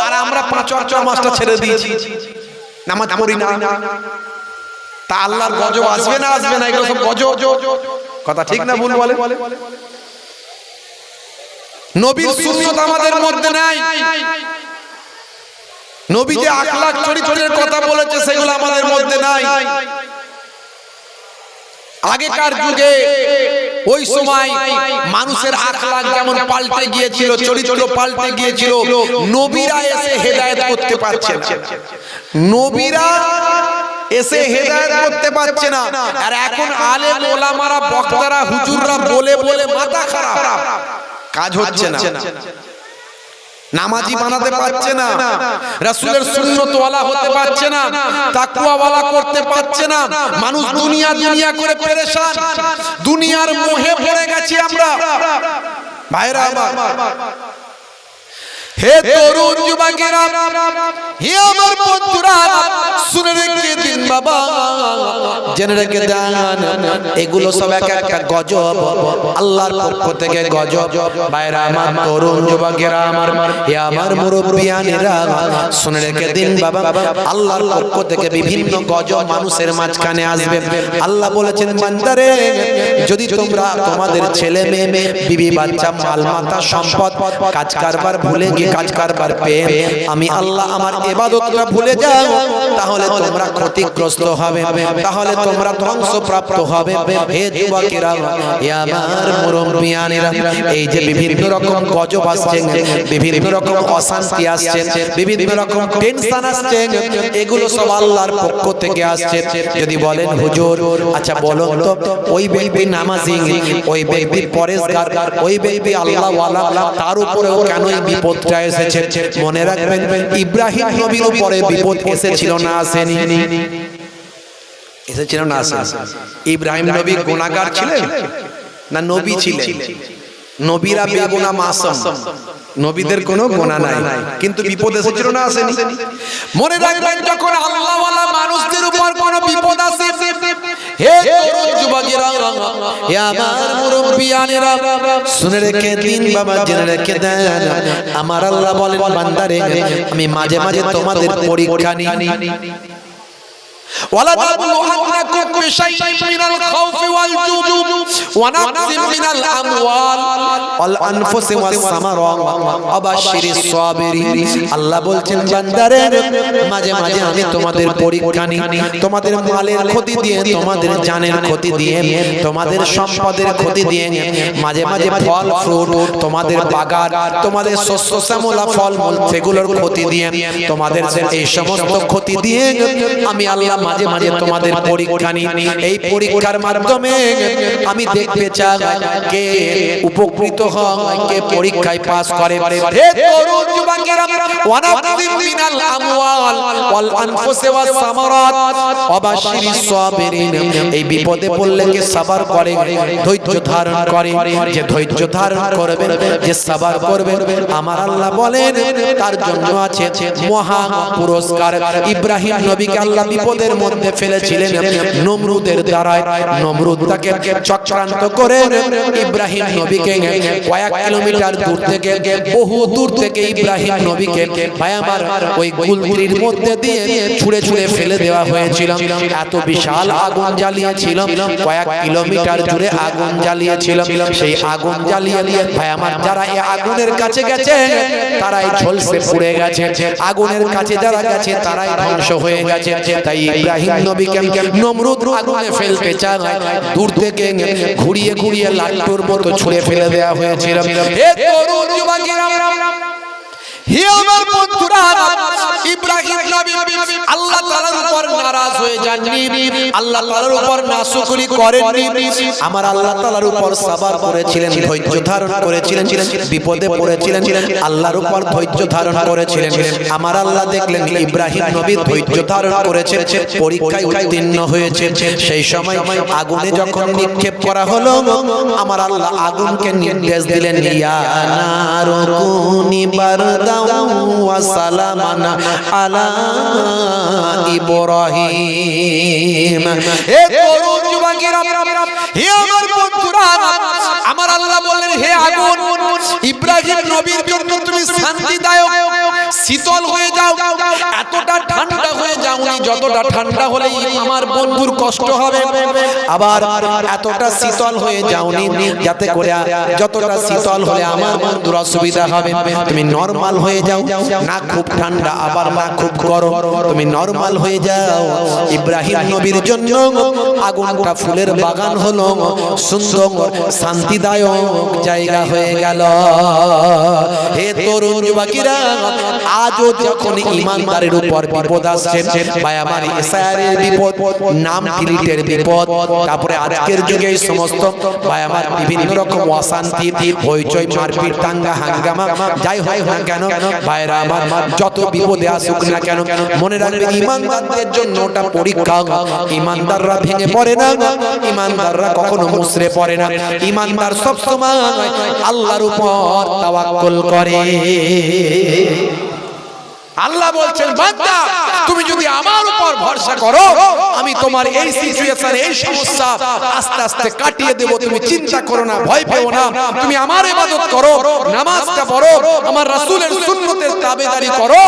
আর আমরা 5 ওয়াক্ত নামাজটা ছেড়ে দিয়েছি, নামাজ পড়ি না। তা আল্লাহর গজব আসবে না আসবে না? এগুলো সব গজব। কথা ঠিক না ভুল বলে? নবীর সুন্নাত আমাদের মধ্যে নাই, নবী যে আখলাক চরিত্রের কথা বলেছে সেগুলো আমাদের মধ্যে নাই। আগেকার যুগে ওই সময় মানুষের আখলাক যেমন পাল্টে গিয়েছিল, চরিত্র পাল্টে গিয়েছিল, নবীরা এসে হেদায়েত করতে পারছে না। নবীরা এসে হেদায়েত করতে পারছে না। আর এখন আলেম ওলামারা বক্তারা হুজুররা বলে বলে মাথা খারাপ, কাজ হচ্ছে না। নামাজি বানাতে পারছে না, রাসূলের সুন্নত ওয়ালা হতে পারছে না, তাকওয়া ওয়ালা করতে পারছে না। মানুষ দুনিয়া দুনিয়া করে পেরেশান, দুনিয়ার মোহে পড়ে গেছি আমরা। ভাইরা আমার, হে তরুণ যুবকেরা, হে আমার বন্ধুরা, শুনে রেখে দিন বাবা, জেনে রেখে দেন, এগুলো সব এক একটা গজব, আল্লাহর পক্ষ থেকে গজব। ভাইরা আমার, তরুণ যুবকেরা আমার, হে আমার মুরব্বিয়ানেরা, শুনে রেখে দিন বাবা, আল্লাহর পক্ষ থেকে বিভিন্ন গজব মানুষের মাঝখানে আসবে। আল্লাহ বলেছেন, বান্দারে, যদি তোমরা তোমাদের ছেলে মেয়ে, বিবি বাচ্চা, মাল মাতা, সম্পদ, কাজ কারবার ভুলে গিয়ে কাজ কারবার পেয়ে আমি আল্লাহ আমার ইবাদতটা ভুলে যাও, তাহলে তোমরা ক্ষতিগ্রস্ত হবে, তাহলে তোমরা ধ্বংসপ্রাপ্ত হবে। হে যুবকেরা, হে আমার মুরব্বিয়ানেরা, এই যে বিভিন্ন রকম গজব আসছে, বিভিন্ন রকম অশান্তি আসছে, বিভিন্ন রকম টেনশন আসছে, এগুলো সব আল্লাহর পক্ষ থেকে আসছে। যদি বলেন হুজুর, আচ্ছা বলুন তো, ওই ব্যক্তি নামাজি, ওই ব্যক্তি পরেশগার, ওই ব্যক্তি আল্লাহ ওয়ালা, তার উপরেও কেন এই বিপদটা এসেছে? মনে রাখবেন, ইব্রাহিম নবীর উপরে বিপদ এসেছিল না আসেনি? এসেছিল না আসেনি? ইব্রাহিম নবী গুনাহগার ছিলেন না নবী ছিলেন? নবীরা বেগুনাহ মাসুম, নবীদের কোনো গুনাহ নাই, কিন্তু বিপদ এসেছিল না আসেনি? মনে রাখবেন, যখন আল্লাহ ওয়ালা মানুষদের উপর কোনো বিপদ আসে, হে তরুণ যুবকেরা, হে আমার মুরব্বিয়ানেরা, শুনে রেখে দিন বাবা, জেনে রেখে দেন, আমার আল্লাহ বলেন, বান্দারে, আমি মাঝে মাঝে তোমাদের পরীক্ষা নিই। ولنبلونكم بشيء من الخوف والجوع ونقص من الأموال والأنفس والثمرات وبشر الصابرين। আল্লাহ বলছেন, বান্দারে, মাঝে মাঝে আমি তোমাদের পরীক্ষা নিই, তোমাদের মালের ক্ষতি দিয়ে, তোমাদের জানের ক্ষতি দিয়ে, তোমাদের সম্পদের ক্ষতি দিয়ে, মাঝে মাঝে ফল ফ্রুট, তোমাদের বাগান, তোমাদের শস্য শ্যামলা ফলমূল, সেগুলোর ক্ষতি দিয়ে, তোমাদের এই সমস্ত ক্ষতি দিয়ে আমি আল্লাহ মাঝে মাঝে তোমাদের পরীক্ষা নিই। এই পরীক্ষার মাধ্যমে আমি দেখতে চাই কে উপকৃত হয়, কে পরীক্ষায় পাস করে। হে তরুণ যুবকেরা, ওয়ানাফিস মিনাল আমওয়াল ওয়াল আনফুসি ওয়াস সামারাত ওয়াবাশশিরিস সাবিরিন। এই বিপদে পড়লে কে সবর করে, ধৈর্য ধারণ করে, যে ধৈর্য ধারণ করবে, যে সবর করবে, আমার আল্লাহ বলেন তার জন্য আছে মহা পুরস্কার। ইব্রাহিম নবীকে আল্লাহ বিপদের মধ্যে ফেলেছিলেন নমরুদের দ্বারা। নমরুদ তাকে চক্রান্ত করে ইব্রাহিম নবীকে কয়েক কিলোমিটার দূর থেকে, বহু দূর থেকে ইব্রাহিম নবীকে ভাই আমার ওই গুলতির মধ্যে দিয়ে ছুঁড়ে ছুঁড়ে ফেলে দেওয়া হয়েছিল। এত বিশাল আগুন জ্বালিয়েছিল, কয়েক কিলোমিটার জুড়ে আগুন জ্বালিয়েছিল। সেই আগুন জ্বালিয়ে ভাই আমার যারা এই আগুনের কাছে গেছে তারাই ঝলসে পুড়ে গেছে, আগুনের কাছে যারা গেছে তারাই ধ্বংস হয়ে গেছে। তাই ইব্রাহিম নবীকে নমরুদ আগুনে ফেলতে চায়, দূর থেকে ঘুরিয়ে ঘুরিয়ে লাট্টুর মতো ছুঁড়ে ফেলে দেওয়া হয়েছিল। হে তরুণ যুবকেরা, হে আমার বন্ধুরা, ইব্রাহিম নবী আল্লাহ তাআলার উপর নারাজ হয়ে যাননি, আল্লাহ তাআলার উপর নাশুকরি করেননি। আমার আল্লাহ তাআলার উপর সবর করেছিলেন, ধৈর্য ধারণ করেছিলেন, বিপদে পড়েছিলেন, আল্লাহর উপর ধৈর্য ধারণ করেছিলেন। আমার আল্লাহ দেখলেন ইব্রাহিম নবী ধৈর্য ধারণ করেছে, পরীক্ষায় উত্তীর্ণ হয়েছে। সেই সময় আগুনে যখন নিক্ষেপ করা হলো, আমার আল্লাহ আগুনকে নির্দেশ দিলেন, ইয়া নারুকুনি বারদা ওয়া সালামান আলা ইব্রাহিম। হে তরুণ যুবকেরা, হে আমার বন্ধুরা, আমার আল্লাহ বললেন, হে আগুন, ইব্রাহিম নবীর জন্য তুমি শান্তিদায়ক, শীতল হয়ে যাও, এতটা ঠান্ডা হয়ে যাও চাউনি যতটা ঠান্ডা হলে আমার বন্ধুর কষ্ট হবে, আবার এতটা শীতল হয়ে যাওনি যাতে করে যতটা শীতল হলে আমার বন্ধুর অসুবিধা হবে। তুমি নরমাল হয়ে যাও, না খুব ঠান্ডা আবার না খুব গরম, তুমি নরমাল হয়ে যাও। ইব্রাহিম নবীর জন্য আগুনটা ফুলের বাগান হলো, সুন্দর শান্তিদায়ক জায়গা হয়ে গেল। হে তরুণ যুবকেরা, আজও যখন ইমানদারের উপর বিপদ আসছে, ভাই আমার এসআইআরের বিপদ, নাম ডিলিটের বিপদ, তারপরে আজকের যুগে এই সমস্ত ভাই আমার বিভিন্ন রকম অশান্তি, হইচই, মারপিট, দাঙ্গা হাঙ্গামা যাই হয় না কেন, ভাইরা আমার যত বিপদে আসুক না কেন, মনে রাখবে ইমানদারদের জন্য ওটা পরীক্ষা। ইমানদাররা ভেঙে পড়ে না, ইমানদাররা কখনো মুসরে পড়ে না, ইমানদার সব সময় আল্লাহর উপর তাওয়াক্কুল করে। আল্লাহ বলছেন, বান্দা তুমি যদি আমার উপর ভরসা করো, আমি তোমার এই সিচুয়েশন, এই সমস্যা আস্তে আস্তে কাটিয়ে দেব। তুমি চিন্তা করো না, ভয় পেও না, তুমি আমার ইবাদত করো, নামাজটা পড়ো, আমার রাসূলের সুন্নতের তাবেদারি করো।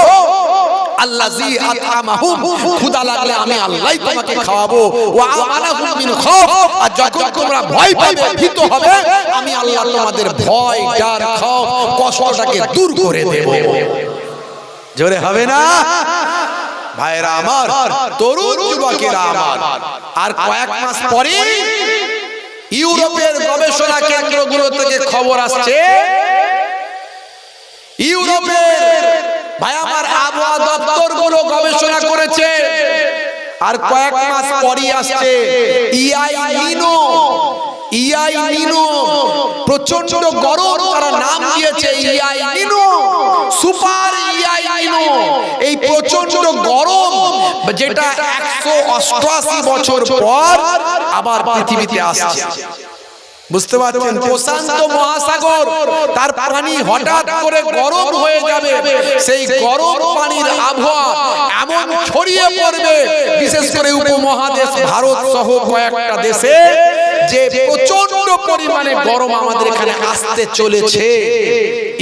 আল্লাযী আত'আমাহুম, ক্ষুধা লাগলে আমি আল্লাহই তোমাকে খাওয়াবো। ওয়া আমানাহুম মিন খাউফ, আর যখন তোমরা ভয় পাবে, ভীত হবে, আমি আল্লাহ তোমাদের ভয়, ডর, খাউফ, কষ্টটাকে দূর করে দেব। জোরে হবে না ভাইরা আমার, তরুণ যুবকেরা আমার। আর কয়েক মাস পরে ইউরোপের গবেষণা কেন্দ্রগুলো থেকে খবর আসছে, ইউরোপের ভাই আমার আবহাওয়া দপ্তরগুলো গবেষণা করেছে, আর কয়েক মাস পরে আসছে ইআই নিনো, প্রচন্ড গরম, তারা নাম দিয়েছে ইআই নিনো, সুপার ইআই নিনো। এই প্রচন্ড গরম যেটা 188 বছর পর আবার পৃথিবীতে আসছে। বুঝতে পারছেন, প্রশান্ত মহাসাগর তার পানি হঠাৎ করে গরম হয়ে যাবে, সেই গরম পানির আবহাওয়া এমন ছড়িয়ে পড়বে, বিশেষ করে উপমহাদেশ ভারত সহ কয়েকটা দেশে, যে প্রচন্ড পরিমাণে গরম আমাদের এখানে আসতে চলেছে।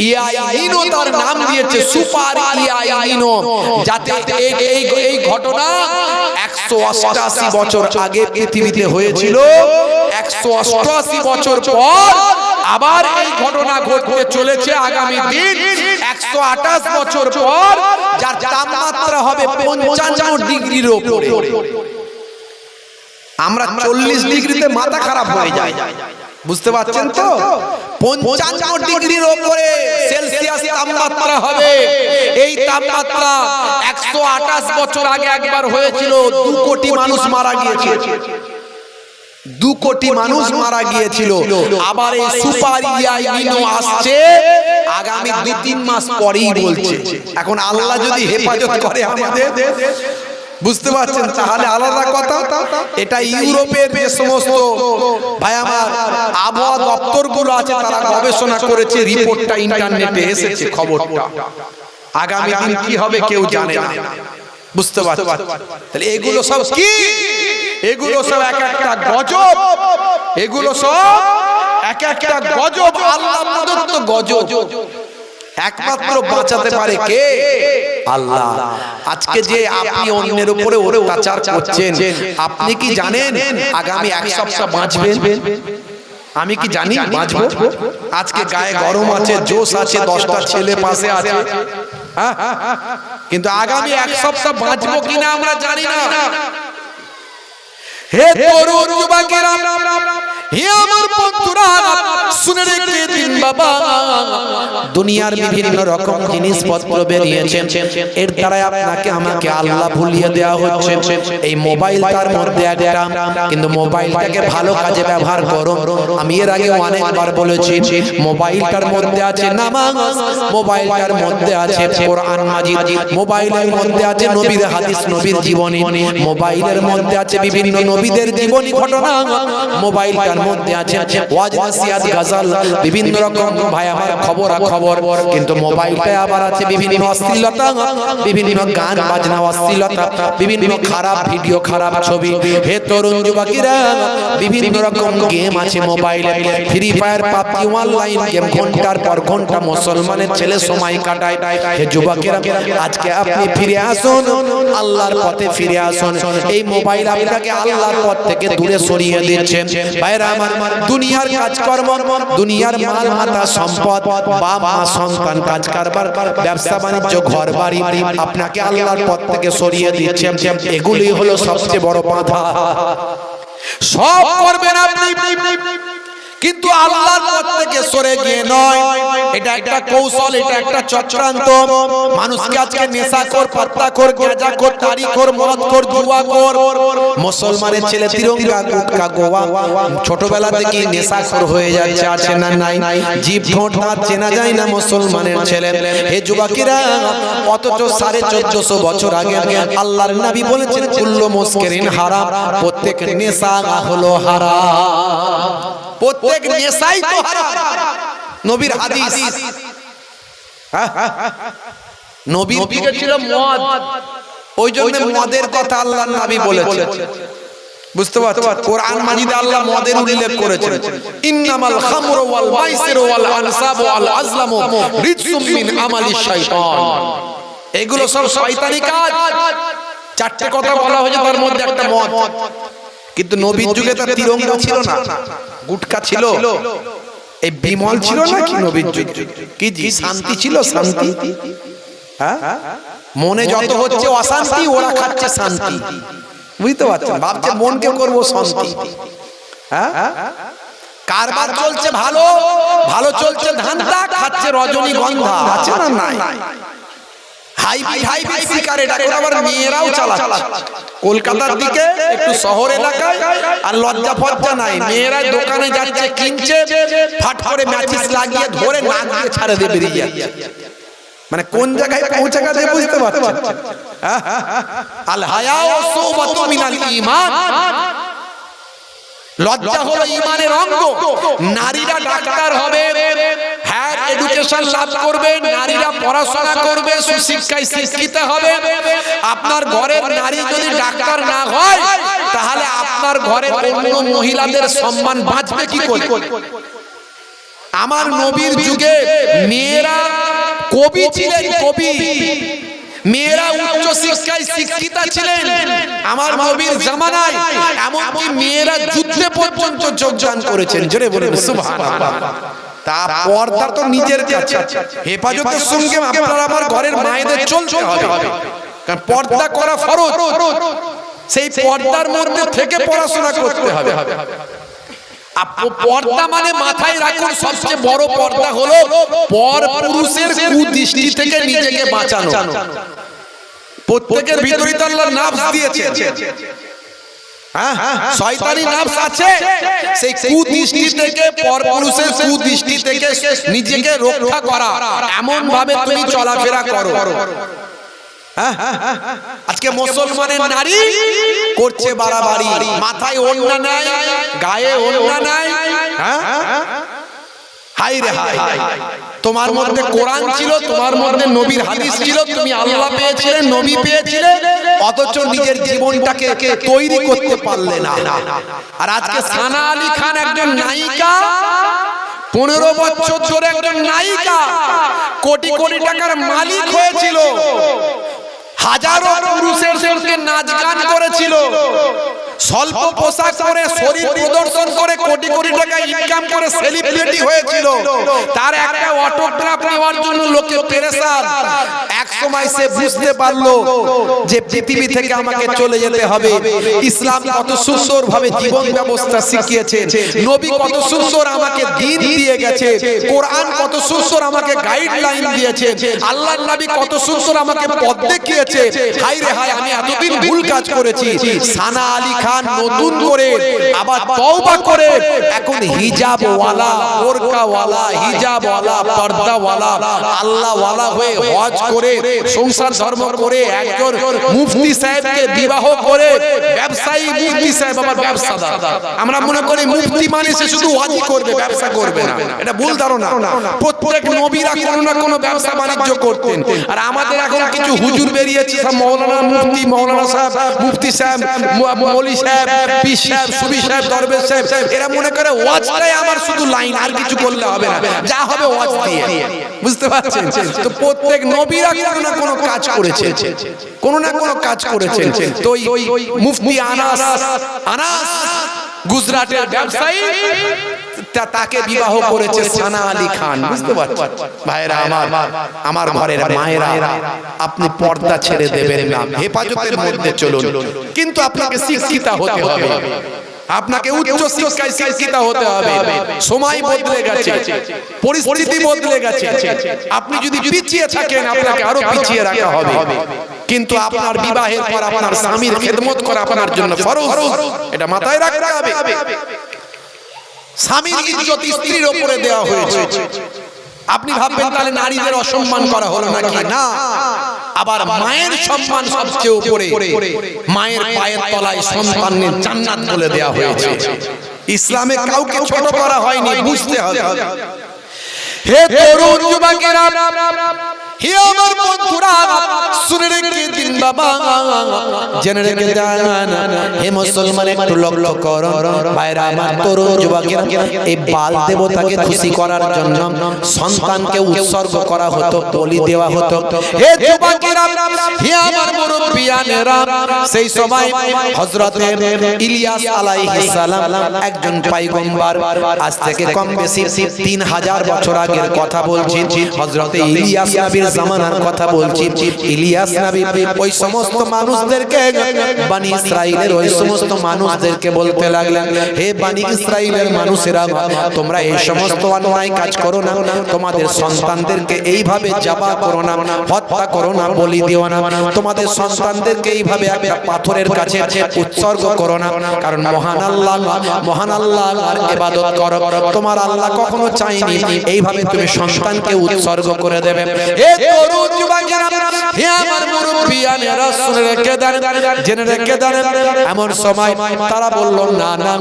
ইআই নিনো তার নাম দিয়েছে, সুপার ইআই নিনো, যাতে এই ঘটনা 188 বছর আগে পৃথিবীতে হয়েছিল, 188 বছর পর আবার এই ঘটনা ঘটতে চলেছে আগামী দিন 128 বছর পর, যার তাপমাত্রা হবে 55 ডিগ্রির উপরে। আমরা 40 ডিগ্রিতে মাথা খারাপ হয়ে যায়, বুঝতে পারছেন তো? 55 ডিগ্রির উপরে সেলসিয়াস তাপমাত্রা হবে। এই তাপমাত্রা 128 বছর আগে একবার হয়েছিল, 2 কোটি মানুষ মারা গিয়েছে, 2 কোটি মানুষ মারা গিয়েছিল। আবার এই সুপার ইআই নিনো আসছে আগামী 2-3 মাস পরেই বলছে। এখন আল্লাহ যদি হেফাজত করে আমাদের, বুঝতে পারছেন, তাহলে আলাদা কথা। এটা ইউরোপের যে সমস্ত ভাই আমার আবহাওয়া দপ্তরগুলো আছে, তারা গবেষণা করেছে, রিপোর্টটা ইন্টারনেটে এসেছে, খবরটা। আগামী দিন কি হবে কেউ জানে না, বুঝতে পারছেন? তাহলে এগুলো সব কি? এগুলো সব এক একটা গজব, এগুলো সব এক একটা গজব, আল্লাহ প্রদত্ত গজব। একমাত্র বাঁচাতে পারে কে? আল্লাহ। আজকে যে আপনি অন্যের উপরে অত্যাচার করছেন, আপনি কি জানেন আগামী 1 সপ্তাহ বাঁচবেন? আমি কি জানি বাঁচবো? আজকে গায়ে গরম আছে, জোশ আছে, 10টা ছেলে পাশে আছে, কিন্তু আগামী 1 সপ্তাহ বাঁচবো কিনা আমরা জানি না। হে তরুণ যুবকেরা, হে আমার বন্ধুরা, শুনে রেখে দিন বাবা, দুনিয়ার বিভিন্ন রকম জিনিসপত্র বেরিয়েছে, এর দ্বারা আপনাকে আমাকে আল্লাহ ভুলিয়ে দেওয়া হচ্ছে। এই মোবাইলটার মধ্যে একটা, কিন্তু মোবাইলটাকে ভালো কাজে ব্যবহার করো। আমি এর আগে অনেকবার বলেছি, মোবাইলটার মধ্যে আছে নামাজ, মোবাইলটার মধ্যে আছে কোরআন মাজিদ, মোবাইলের মধ্যে আছে নবীর হাদিস, নবীর জীবনী, মোবাইলের মধ্যে আছে বিভিন্ন নবীদের জীবনী ঘটনা, মোবাইলটার মধ্যে আছে ওয়াজ, নসিহত, গাজা গাজাল বিভিন্ন রকম ভাই আমার খবর কিন্তু মোবাইলটা আবার আছে বিভিন্ন অশ্লীলতা, বিভিন্ন গান বাজনা অশ্লীলতা, বিভিন্ন খারাপ ভিডিও, খারাপ ছবি। হে তরুণ যুবকেরা, বিভিন্ন রকম গেম আছে মোবাইলে, free fire, PUBG, online game, ঘন্টার পর ঘন্টা মুসলমানের ছেলে সময় কাটায়। হে যুবকেরা, আজকে আপনি ফিরে আসুন, আল্লাহর পথে ফিরে আসুন। এই মোবাইল আপনাকে আল্লাহর পথ থেকে দূরে সরিয়ে দিচ্ছে। ভাইরা আমার, দুনিয়ার কাজকর্ম, দুনিয়ার মাল মাতা সম্পদ, বাপ মা সন্তান, কাজ কারবার, ব্যবসা বাণিজ্য, ঘর বাড়ি আপনাকে আল্লাহর পথ থেকে সরিয়ে দিচ্ছে। এগুলি হলো সবচেয়ে বড় বাধা। সব করবেন আপনি, কিন্তু আল্লাহর পথ থেকে সরে গিয়ে নয়। এটা একটা কৌশল, এটা একটা চক্রান্ত। মানুষকে আজকে নেশাখোর, পাত্তাখোর, গাঁজাখোর, তারিখোর, মদখোর, জুয়াখোর, মুসলমানের ছেলে তিরঙ্গা, গুটখা, গোয়া, ছোটবেলা থেকে নেশাখোর হয়ে যাচ্ছে। আছে না নাই? জিভ ঠোঁট দাঁত চেনা যায় না মুসলমানের ছেলে। হে যুবকেরা, অথচ 1450 বছর আগে আল্লাহর নবী বলেছেন, কুল্লু মুসকিরিন হারাম, প্রত্যেক নেশা হলো হারাম, প্রত্যেক নেশাই তো হারাম। নবীর হাদিস, নবীর দিকে ছিল মদ, ওই জন্য মদের কথা আল্লাহর নবী বলেছেন। বুঝতে পারছো? কোরআন মাজিদে আল্লাহ মদের উল্লেখ করেছেন, ইন্নামাল খামরু ওয়াল মাইসিরু ওয়াল আনসাবু ওয়াল আজলামু রিজসুম মিন আমালিশ শাইতান। এগুলো সব শয়তানি কাজ। চারটি কথা বলা হয়েছে, তার মধ্যে একটা মদ। কিন্তু নবীর যুগে তার তিরঙ্গা ছিল না, গুটকা ছিল, এই বিমল ছিল না কি নবীর যুগে? কি জি শান্তি ছিল, শান্তি। হ্যাঁ, মনে যত হচ্ছে অশান্তি, ওরা খাচ্ছে শান্তি। বুঝতে পারছেন? ভাবছে মনকে করবো শান্তি। হ্যাঁ, কারবার চলছে ভালো, ভালো চলছে ধান্দা, খাচ্ছে রজনীগন্ধা। আছে না নাই? হাইব্রিড সিগারেট এখন আবার মেয়েরাও চালাচ্ছে। কলকাতার দিকে একটু শহর এলাকায় আর লজ্জা ফজ্জা নাই, মেয়েরা দোকানে যাচ্ছে, কিনছে, ফাট করে ম্যাচিস লাগিয়ে ধরে নাক দিয়ে ছাড়ে দিয়ে বেরিয়ে যাচ্ছে। মানে কোন জায়গায় পৌঁছে গেছে বুঝতে পারছেন? আল হায়া ওয়া সুবাতু মিনাল ঈমান। লজ্জা হলো ঈমানের অঙ্গ। নারীরা ডাক্তার হবে, হায়ার এডুকেশন লাভ করবে, নারীরা পড়াশোনা করবে, সুশিক্ষায় শিক্ষিত হবে। আপনার ঘরের নারী যদি ডাক্তার না হয়, তাহলে আপনার ঘরের অন্য মহিলাদের সম্মান বাঁচবে কি করে? আমার নবীর যুগে মেয়েরা কবি ছিলেন, কবি। মেয়েরা উচ্চ শিক্ষায় শিক্ষিতা ছিলেন আমার নবীর জামানায়। এমনকি মেয়েরা যুদ্ধে পর্যন্ত যোগদান করেছেন। জোরে বলেন সুবহানাল্লাহ। তা পর্দা তো নিজের কাছে, হেফাজতের সঙ্গে আপনার আমার ঘরের মায়েদের চলতে হবে, কারণ পর্দা করা ফরজ। সেই পর্দার মধ্যে থেকে পড়াশোনা করতে হবে। পর্দা মানে মাথায় রাখুন, সবচেয়ে বড় পর্দা হলো পর পুরুষের কুদৃষ্টি থেকে নিজেকে বাঁচানো। প্রত্যেকের ভিতরে তো আল্লাহ নাফস দিয়েছে, শয়তানি নাফস আছে। সেই কুদৃষ্টি থেকে, পরপুরুষের কুদৃষ্টি থেকে নিজেকে রক্ষা করা, এমন ভাবে তুমি চলাফেরা করো। আজকে মুসলমানের নারী করছে বাড়াবাড়ি, মাথায় ওড়না নাই, গায়ে ওড়না নাই। হাই রে হাই, তোমার মধ্যে কোরআন ছিল, তোমার মধ্যে নবীর হাদিস ছিল, তুমি আল্লাহ পেয়েছিলে, নবী পেয়েছিলে, অথচ নিজের জীবনটাকে তৈরি করতে পারলে না। আর আজকে সানা আলী খান একজন নায়িকা, 15 বছর ধরে একজন নায়িকা, কোটি কোটি টাকার মালিক হয়েছিল, হাজারো পুরুষের সঙ্গে নাচ গান করেছিল, স্বল্প পোশাক পরে শরীর প্রদর্শন করে কোটি কোটি টাকা ইনকাম করে সেলিব্রিটি হয়েছিল। তার একটা অটোগ্রাফ নেওয়ার জন্য লোকে পেরেশান। এক সময় সে বুঝতে পারলো যে পৃথিবী থেকে আমাকে চলে যেতে হবে। ইসলাম কত সুন্দর ভাবে জীবন ব্যবস্থা শিখিয়েছে, নবী কত সুন্দর আমাকে দ্বীন দিয়ে গেছে, কোরআন কত সুন্দর আমাকে গাইডলাইন দিয়েছে, আল্লাহর নবী কত সুন্দর আমাকে পথ দেখিয়েছে। হায় রে হায়, আমি এতদিন ভুল কাজ করেছি। সানা আলী খান নতুন করে আবার তওবা করে এখন হিজাব ওয়ালা, বোরকা ওয়ালা, হিজাব ওয়ালা, পর্দা ওয়ালা, আল্লাহ ওয়ালা হয়ে হজ করে সংসার ধর্ম করে একজন মুফতি সাহেবকে বিবাহ করে ব্যবসায়ী মুফতি সাহেব আবার ব্যবসাদার। আমরা মনে করি মুফতি মানে সে শুধু ওয়াজি করবে, ব্যবসা করবে না। এটা ভুল ধারণা। প্রত্যেক নবীরা কোনো না কোনো ব্যবসা বাণিজ্য করতেন। আর আমাদের এখন কিছু হুজুর বেরিয়েছে, সব মৌলানা মুফতি, মৌলানা সাহেব, মুফতি সাহেব, মৌলী সাহেব, পীর সাহেব, সুবি সাহেব, দরবেশ সাহেব, এরা মনে করে ওয়াজটাই আমার শুধু লাইন, আর কিছু করলে হবে না, যা হবে ওয়াজ দিয়ে। বুঝতে পারছেন? তো প্রত্যেক নবীরা কোনো না কোনো কাজ করেছে, কোনো না কোনো কাজ করেছেন। তো ওই মুফতি আনাস গুজরাটের ব্যবসায়ী, তাকে বিবাহ করেছে সানা আলী খান। বুঝতে পারছেন ভাইরা আমার ঘরের মায়েরা, আপনি পর্দা ছেড়ে দেবেন না, হেফাজতের মধ্যে চলুন, কিন্তু আপনাকে শিক্ষিত হতে হবে, আপনাকে উচ্চ শিক্ষায় শিক্ষিত হতে হবে। সময় বদলে গেছে, পরিস্থিতি বদলে গেছে। আপনি যদি পিছিয়ে থাকেন, আপনাকে আরো পিছিয়ে রাখা হবে। কিন্তু আপনার বিবাহের পর আপনার স্বামীর খেদমত করা আপনার জন্য ফরজ, এটা মাথায় রাখতে হবে। স্বামীর ইজ্জত স্ত্রীর উপরে দেওয়া হয়েছে। আপনি ভাববেন তাহলে নারীদের অসম্মান করা হলো নাকি? না, আবার মায়ের সম্মান সবচেয়ে উপরে। মায়ের পায়ের তলায় সন্তানের জান্নাত বলে দেওয়া হয়েছে। ইসলামে কাউকে ছোট করা হয়নি, বুঝতে হবে। হে তরুণ যুবকেরা, হে আমার বন্ধুরা, শুনে রেখে দিন বাবা, জেনে রেখে দেন। হে মুসলমান, একটু লক্ষ্য করো ভাইরা আমার, তরুণ যুবকেরা, এই বাল দেবতাকে খুশি করার জন্য সন্তানকে উৎসর্গ করা হতো, বলি দেওয়া হতো। হে যুবকেরা, হে আমার মুরব্বিয়ানেরা, সেই সময় হযরতে ইলিয়াস আলাইহিস সালাম একজন পয়গম্বর, আজ থেকে কম বেশি 3000 বছর আগের কথা বলছি। হযরতে ইলিয়াস নবীর জামানার কথা বলছি। ইলিয়াস নবী ওই সমস্ত মানুষদেরকে, বনি ইসরাইলের ওই সমস্ত মানুষদেরকে বলতে লাগলেন, হে বনি ইসরাইলের মানুষেরা, তোমরা এই সমস্ত অন্যায় কাজ করো না, তোমাদের সন্তানদেরকে এইভাবে জবাহ করো না, হত্যা করো না, বলি দিও না, তোমাদের সন্তানদেরকে এইভাবে একটা পাথরের কাছে উৎসর্গ করো না, কারণ মহান আল্লাহর ইবাদত করো। তোমার আল্লাহ কখনো চাইনি এইভাবে তুমি সন্তানকে উৎসর্গ করে দেবে। হে তরুণ যুবকেরা, হে আমার মুরব্বিয়ানেরা, শুনে রেখে দেন, জেনে রেখে দেন। এমন সময় তারা বলল, না না,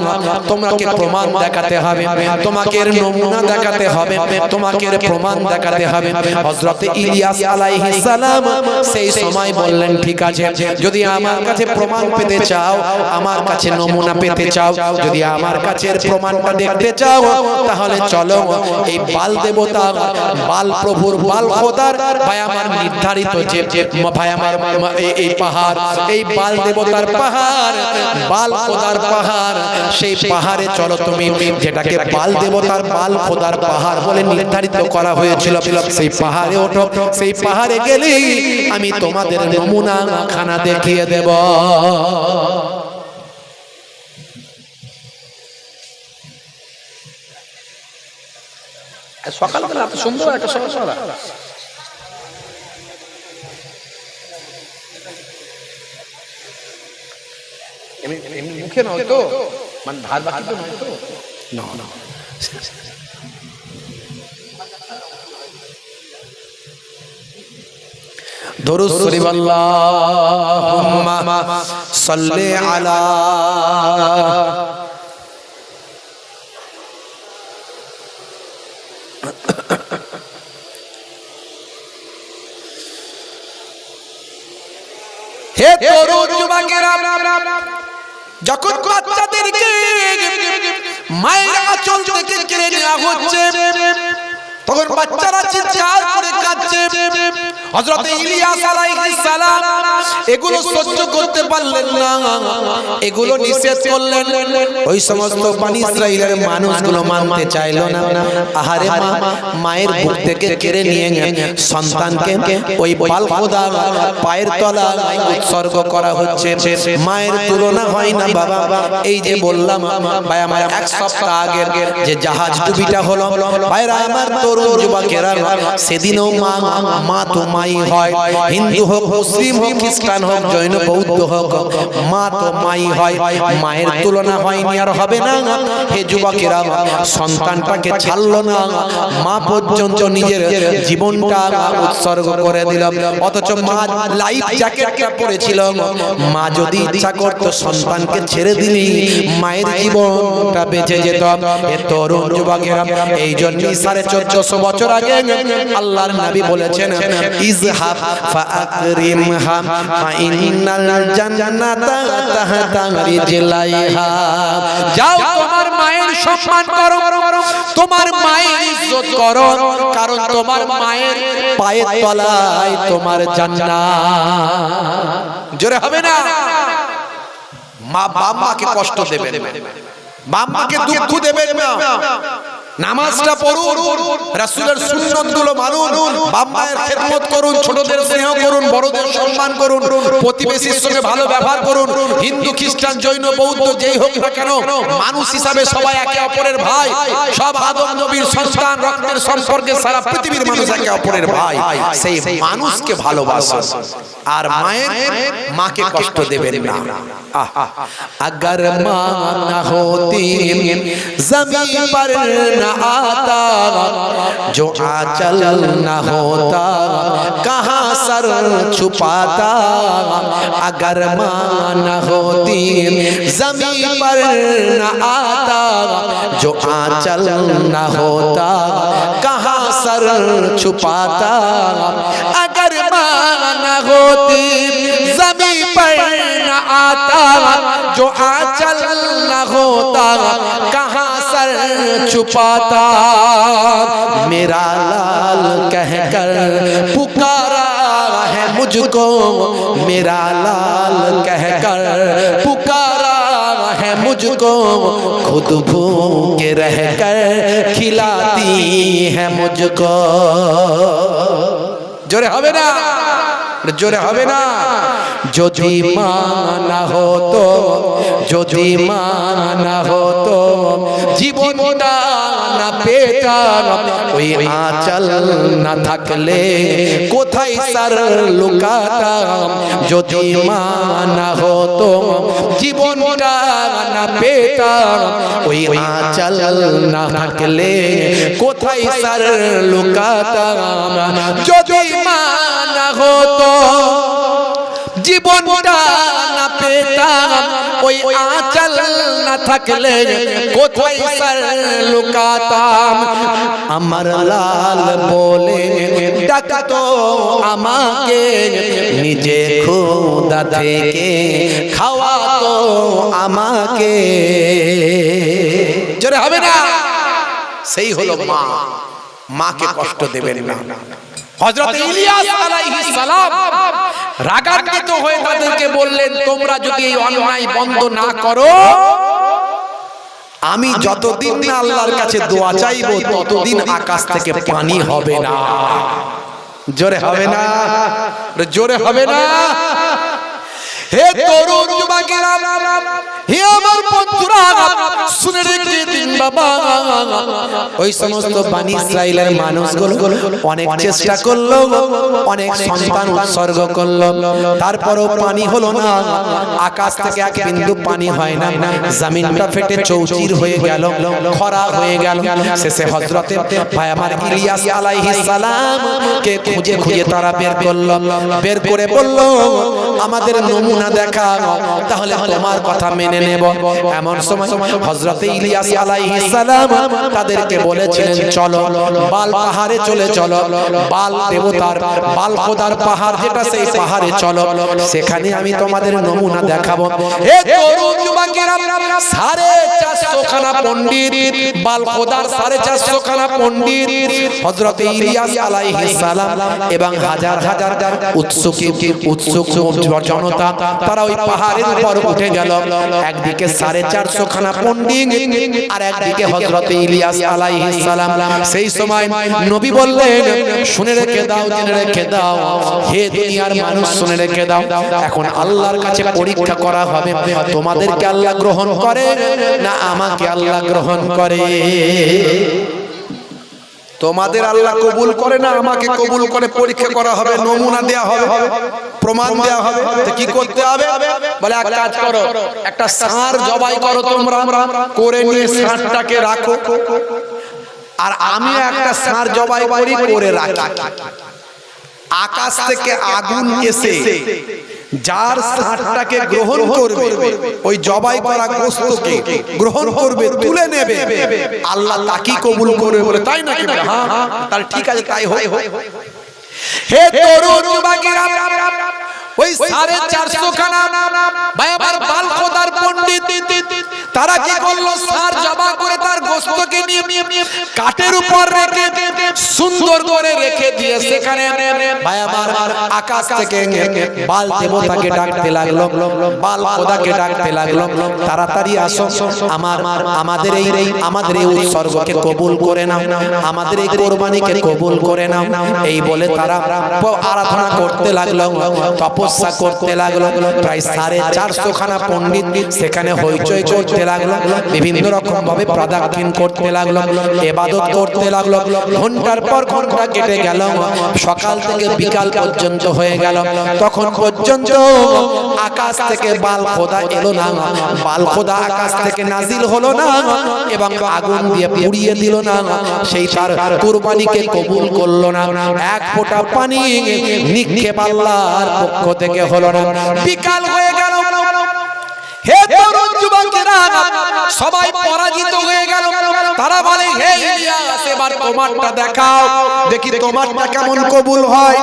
তোমাকে প্রমাণ দেখাতে হবে, তোমাকে নমুনা দেখাতে হবে, তোমাকে প্রমাণ দেখাতে হবে। হযরত ইলিয়াস আলাইহিস সালাম সেই সময় বললেন, ঠিক আছে, যদি আমার কাছে প্রমাণ পেতে চাও, আমার কাছে নমুনা পেতে চাও, যদি আমার কাছে প্রমাণটা দেখতে চাও, তাহলে চলো এই বাল দেবতা, বাল প্রভুর, বাল খোদার ভাই আমার নির্ধারিত যে ভাই আমার এই পাহাড়, এই বাল দেবতার পাহাড়, বাল খোদার পাহাড়, সেই পাহাড়ে চলো তুমি, যেটাকে বাল দেবতার, বাল খোদার পাহাড় বলে নির্ধারিত করা হয়েছিল। সেই পাহাড়ে ওঠো, সেই পাহাড়ে গেলেই আমি তোমাদের নমুনা খানা দেখিয়ে দেব। সকালবেলা এত সুন্দর একটা সকালবেলা, এমনি মুখে নয় তো, মানে ধার বাকি তো নয় তো, না না। দরুদ শরীফ, আল্লাহুম্মা সাল্লি আলা হে তরুণ যুবকেরা, যখন বাচ্চাদেরকে মায়ের আঁচল থেকে কেড়ে নেওয়া হচ্ছে, তখন বাচ্চারা চিৎকার করে কাঁদছে। হযরত ইলিয়াস আলাইহিস সালাম এগুলো সহ্য করতে পারলেন না, এগুলো নিষেধ করলেন। ওই সমস্ত বনি ইসরাইলের মানুষগুলো মানতে চাইল না। আহারে মা, মায়ের বুক থেকে কেড়ে নিয়ে সন্তানকে ওই বাল খোদা পায়ের তলায় উৎসর্গ করা হচ্ছে। মায়ের তুলনা হয় না বাবা। এই যে বললাম ভাই আমার, 1 সপ্তাহ আগের যে জাহাজ ডুবিটা হলো, ভাইরা আমার তরুণ যুবকেরা, সেদিনও মা মা তো মাই হয়, হিন্দু হোক, মুসলিম হোক, খ্রিস্টান হোক, জৈন বৌদ্ধ হোক, মা তো মাই হয়, মায়ের তুলনা হয়নি আর হবে না। হে যুবকেরা, সন্তানটাকে ছাড়লো না, মা পর্যন্ত নিজের জীবনটা উৎসর্গ করে দিল। অথচ মা লাইফ জ্যাকেটটা পরেছিল, মা যদি ইচ্ছা করতো সন্তানকে ছেড়ে দিলি মায়ের জীবনটা বেঁচে যেত। এ তরুণ যুবকেরা, এই জন্য 1450 বছর আগে আল্লাহর নবী বলেছেন, ইজহাব ফাআকরিমহা ফাইন্নাল জান্নাতা তাহতা রিজলাইহা। যাও তোমার মায়ের সম্মান করো, তোমার মায়ের ইজ্জত করো, কারণ তোমার মায়ের পায়ের তলায় তোমার জান্নাত। জোরে হবে না? মা বাপ মাকে কষ্ট দেবেন না, বাপ মাকে দুঃখ দেবেন না। নামাজটা পড়ুন, রাসূলের সুন্নাতগুলো মানুন, বাপ মায়ের খেদমত করুন, ছোটদের স্নেহ করুন, বড়দের সম্মান করুন, প্রতিবেশীর সঙ্গে ভালো ব্যবহার করুন। হিন্দু, খ্রিস্টান, জৈন, বৌদ্ধ যেই হোক না কেন, মানুষ হিসাবে সবাই একে অপরের ভাই। সব আদম নবীর সন্তান, রক্তের সম্পর্কে সারা পৃথিবীর মানুষ একে অপরের ভাই। সেই মানুষকে ভালোবাসুন আর মাকে কষ্ট দেবেন না। अगर माँ न होती ज़मीन पर न आता, जो आंचल न होता कहाँ सर छुपाता। अगर माँ न होती ज़मीन पर न आता, जो आंचल न होता कहाँ सर छुपाता। अगर माँ न होती ज़मीन पर न आता, जो आंचल न होता कहाँ सर छुपाता। मेरा लाल कहकर पुकारा है मुझको, मेरा लाल कहकर पुकारा है मुझको, खुद भूखे रहकर खिलाती है मुझको। जोरे হবে না, জোরে হবে না। যদি মা না হতো, যদি মা না হতো, জীবনটা না পেতাম, ওই আঁচল না থাকলে কোথায় সার লুকাতাম। যদি মা না হতো, জীবনটা না পেতাম, ওই আঁচল না থাকলে কোথায় সার লুকাতাম। যদি মা না হতো, জীবনটা না পেতাম, ওই আঁচল না থাকলে কোথায় সর লুকাতাম। আমার লাল বলে ডাকতো আমাকে, নিজে খোদা থেকে খাওয়াতো আমাকে। জোরে হবে না? সেই হলো মা। মাকে কষ্ট দেবেন না। হযরত ইলিয়াস আলাইহিস সালাম রাগান্বিত হয়ে তাদেরকে বললেন, তোমরা যদি এই অন্যায় বন্ধ না করো, আমি যতদিন না আল্লাহর কাছে দোয়া চাইবো ততদিন আকাশ থেকে পানি হবে না। জোরে হবে না? জোরে হবে না? হে তরুণ যুবকেরা, হে আমার বন্ধুরা, শুনে রেখে দিন বাবা। ওই সমস্ত বনি ইসরাইলের মানুষগুলো অনেক চেষ্টা করলো, অনেক সন্তান উৎসর্গ করলো, তারপরও পানি হলো না। আকাশ থেকে এক বিন্দু পানি হয় না, জমিনটা ফেটে চৌচির হয়ে গেল, খরা হয়ে গেল। শেষে হযরতে ভাই আমার ইলিয়াস আলাইহিস সালাম কে খুঁজে খুঁজে তারা বের করলো, বের করে বলল, আমাদের নমুনা দেখা, তাহলে তোমার কথা মেনে নেব। এমন সময় হযরতে ইলিয়াস আলাইহিস সালাম তাদেরকে বলেছিলেন, চলো বাল পাহাড়ে চলে চলো, বাল দেবতার, বাল খোদার পাহাড় যেটা, সেই পাহাড়ে চলো, সেখানে আমি তোমাদের নমুনা দেখাবো। হে তরুণ যুবকেরা, 450 খানা পণ্ডিত, বাল খোদার 450 খানা পণ্ডিত, হযরতে ইলিয়াস আলাইহিস সালাম এবং হাজার হাজার উৎসুক জনতা, তারা ওই পাহাড়ের উপর উঠে গেল। একদিকে 450 খানা পণ্ডিত আর একদিকে হযরতে ইলিয়াস আলাইহিস সালাম। সেই সময় নবী বললেন, শুনে রেখে দাও, জেনে রেখে দাও, হে দুনিয়ার মানুষ শুনে রেখে দাও, এখন আল্লাহর কাছে পরীক্ষা করা হবে, তোমাদেরকে আল্লাহ গ্রহণ করে না আমাকে আল্লাহ গ্রহণ করে। তোমাদের আল্লাহ কবুল করে না, আমাকে কবুল করে পরীক্ষা করা হবে, নমুনা দেয়া হবে, প্রমাণ দেয়া হবে। তো কি করতে হবে? বলে এক কাজ করো, একটা ষাঁড় জবাই করো তোমরা, করে নিয়ে ষাঁড়টাকে রাখো, আর আমি একটা ষাঁড় জবাই করি, করে রাখি। আকাশ থেকে আগুন এসে যার ষাঁড়টাকে গ্রহণ করবে, ওই জবাই করা গোশতকে গ্রহণ করবে, তুলে নেবে, আল্লাহ তাকে কবুল করবে। বলে তাই নাকি? হ্যাঁ, তাহলে ঠিক আছে, তাই হয়। হে তরুণ যুবকেরা, ওই 450 খানা বাবার বাল খোদার পণ্ডিত তারা কি করলো? ষাঁড় জবাই করে তার গোশতকে নিয়ে কাঠের উপর রেখে সুন্দর করে রেখে দিয়ে সেখানে বাবার আকাশ থেকে বাল দেবতাকে ডাকতে লাগলো, বাল খোদাকে ডাকতে লাগলো, তাড়াতাড়ি আসো, আমাদের এই উৎসর্গকে কবুল করে নাও, আমাদের এই কোরবানিকে কবুল করে নাও। এই বলে তারা আরাধনা করতে লাগলো, তপস্যা করতে লাগলো। প্রায় 450 খানা পণ্ডিত সেখানে হইচই করতে লাগলো, বিভিন্ন রকম ভাবে প্রদাক্ষিণ করতে লাগলো, ইবাদত করতে লাগলো। ঘন্টার পর ঘন্টা কেটে গেল, সকাল থেকে বিকাল পর্যন্ত হয়ে গেল। তখন পর্যন্ত আকাশ থেকে বাল খোদা এলো না, বাল খোদা আকাশ থেকে নাজিল হলো না এবং আগুন দিয়ে পুড়িয়ে দিল না। সেই তার কুরবানিকে কবুল করলো না। এক ফোঁটা পানি নিক্ষেপ আল্লাহর পক্ষ থেকে হলো না। বিকাল হয়ে গেল। হে তরুণ যুবকেরা, সবাই পরাজিত হয়ে গেল। তারা বলে, হে ইলিয়াস, এবার তোমারটা দেখাও, দেখি তোমারটা কেমন কবুল হয়।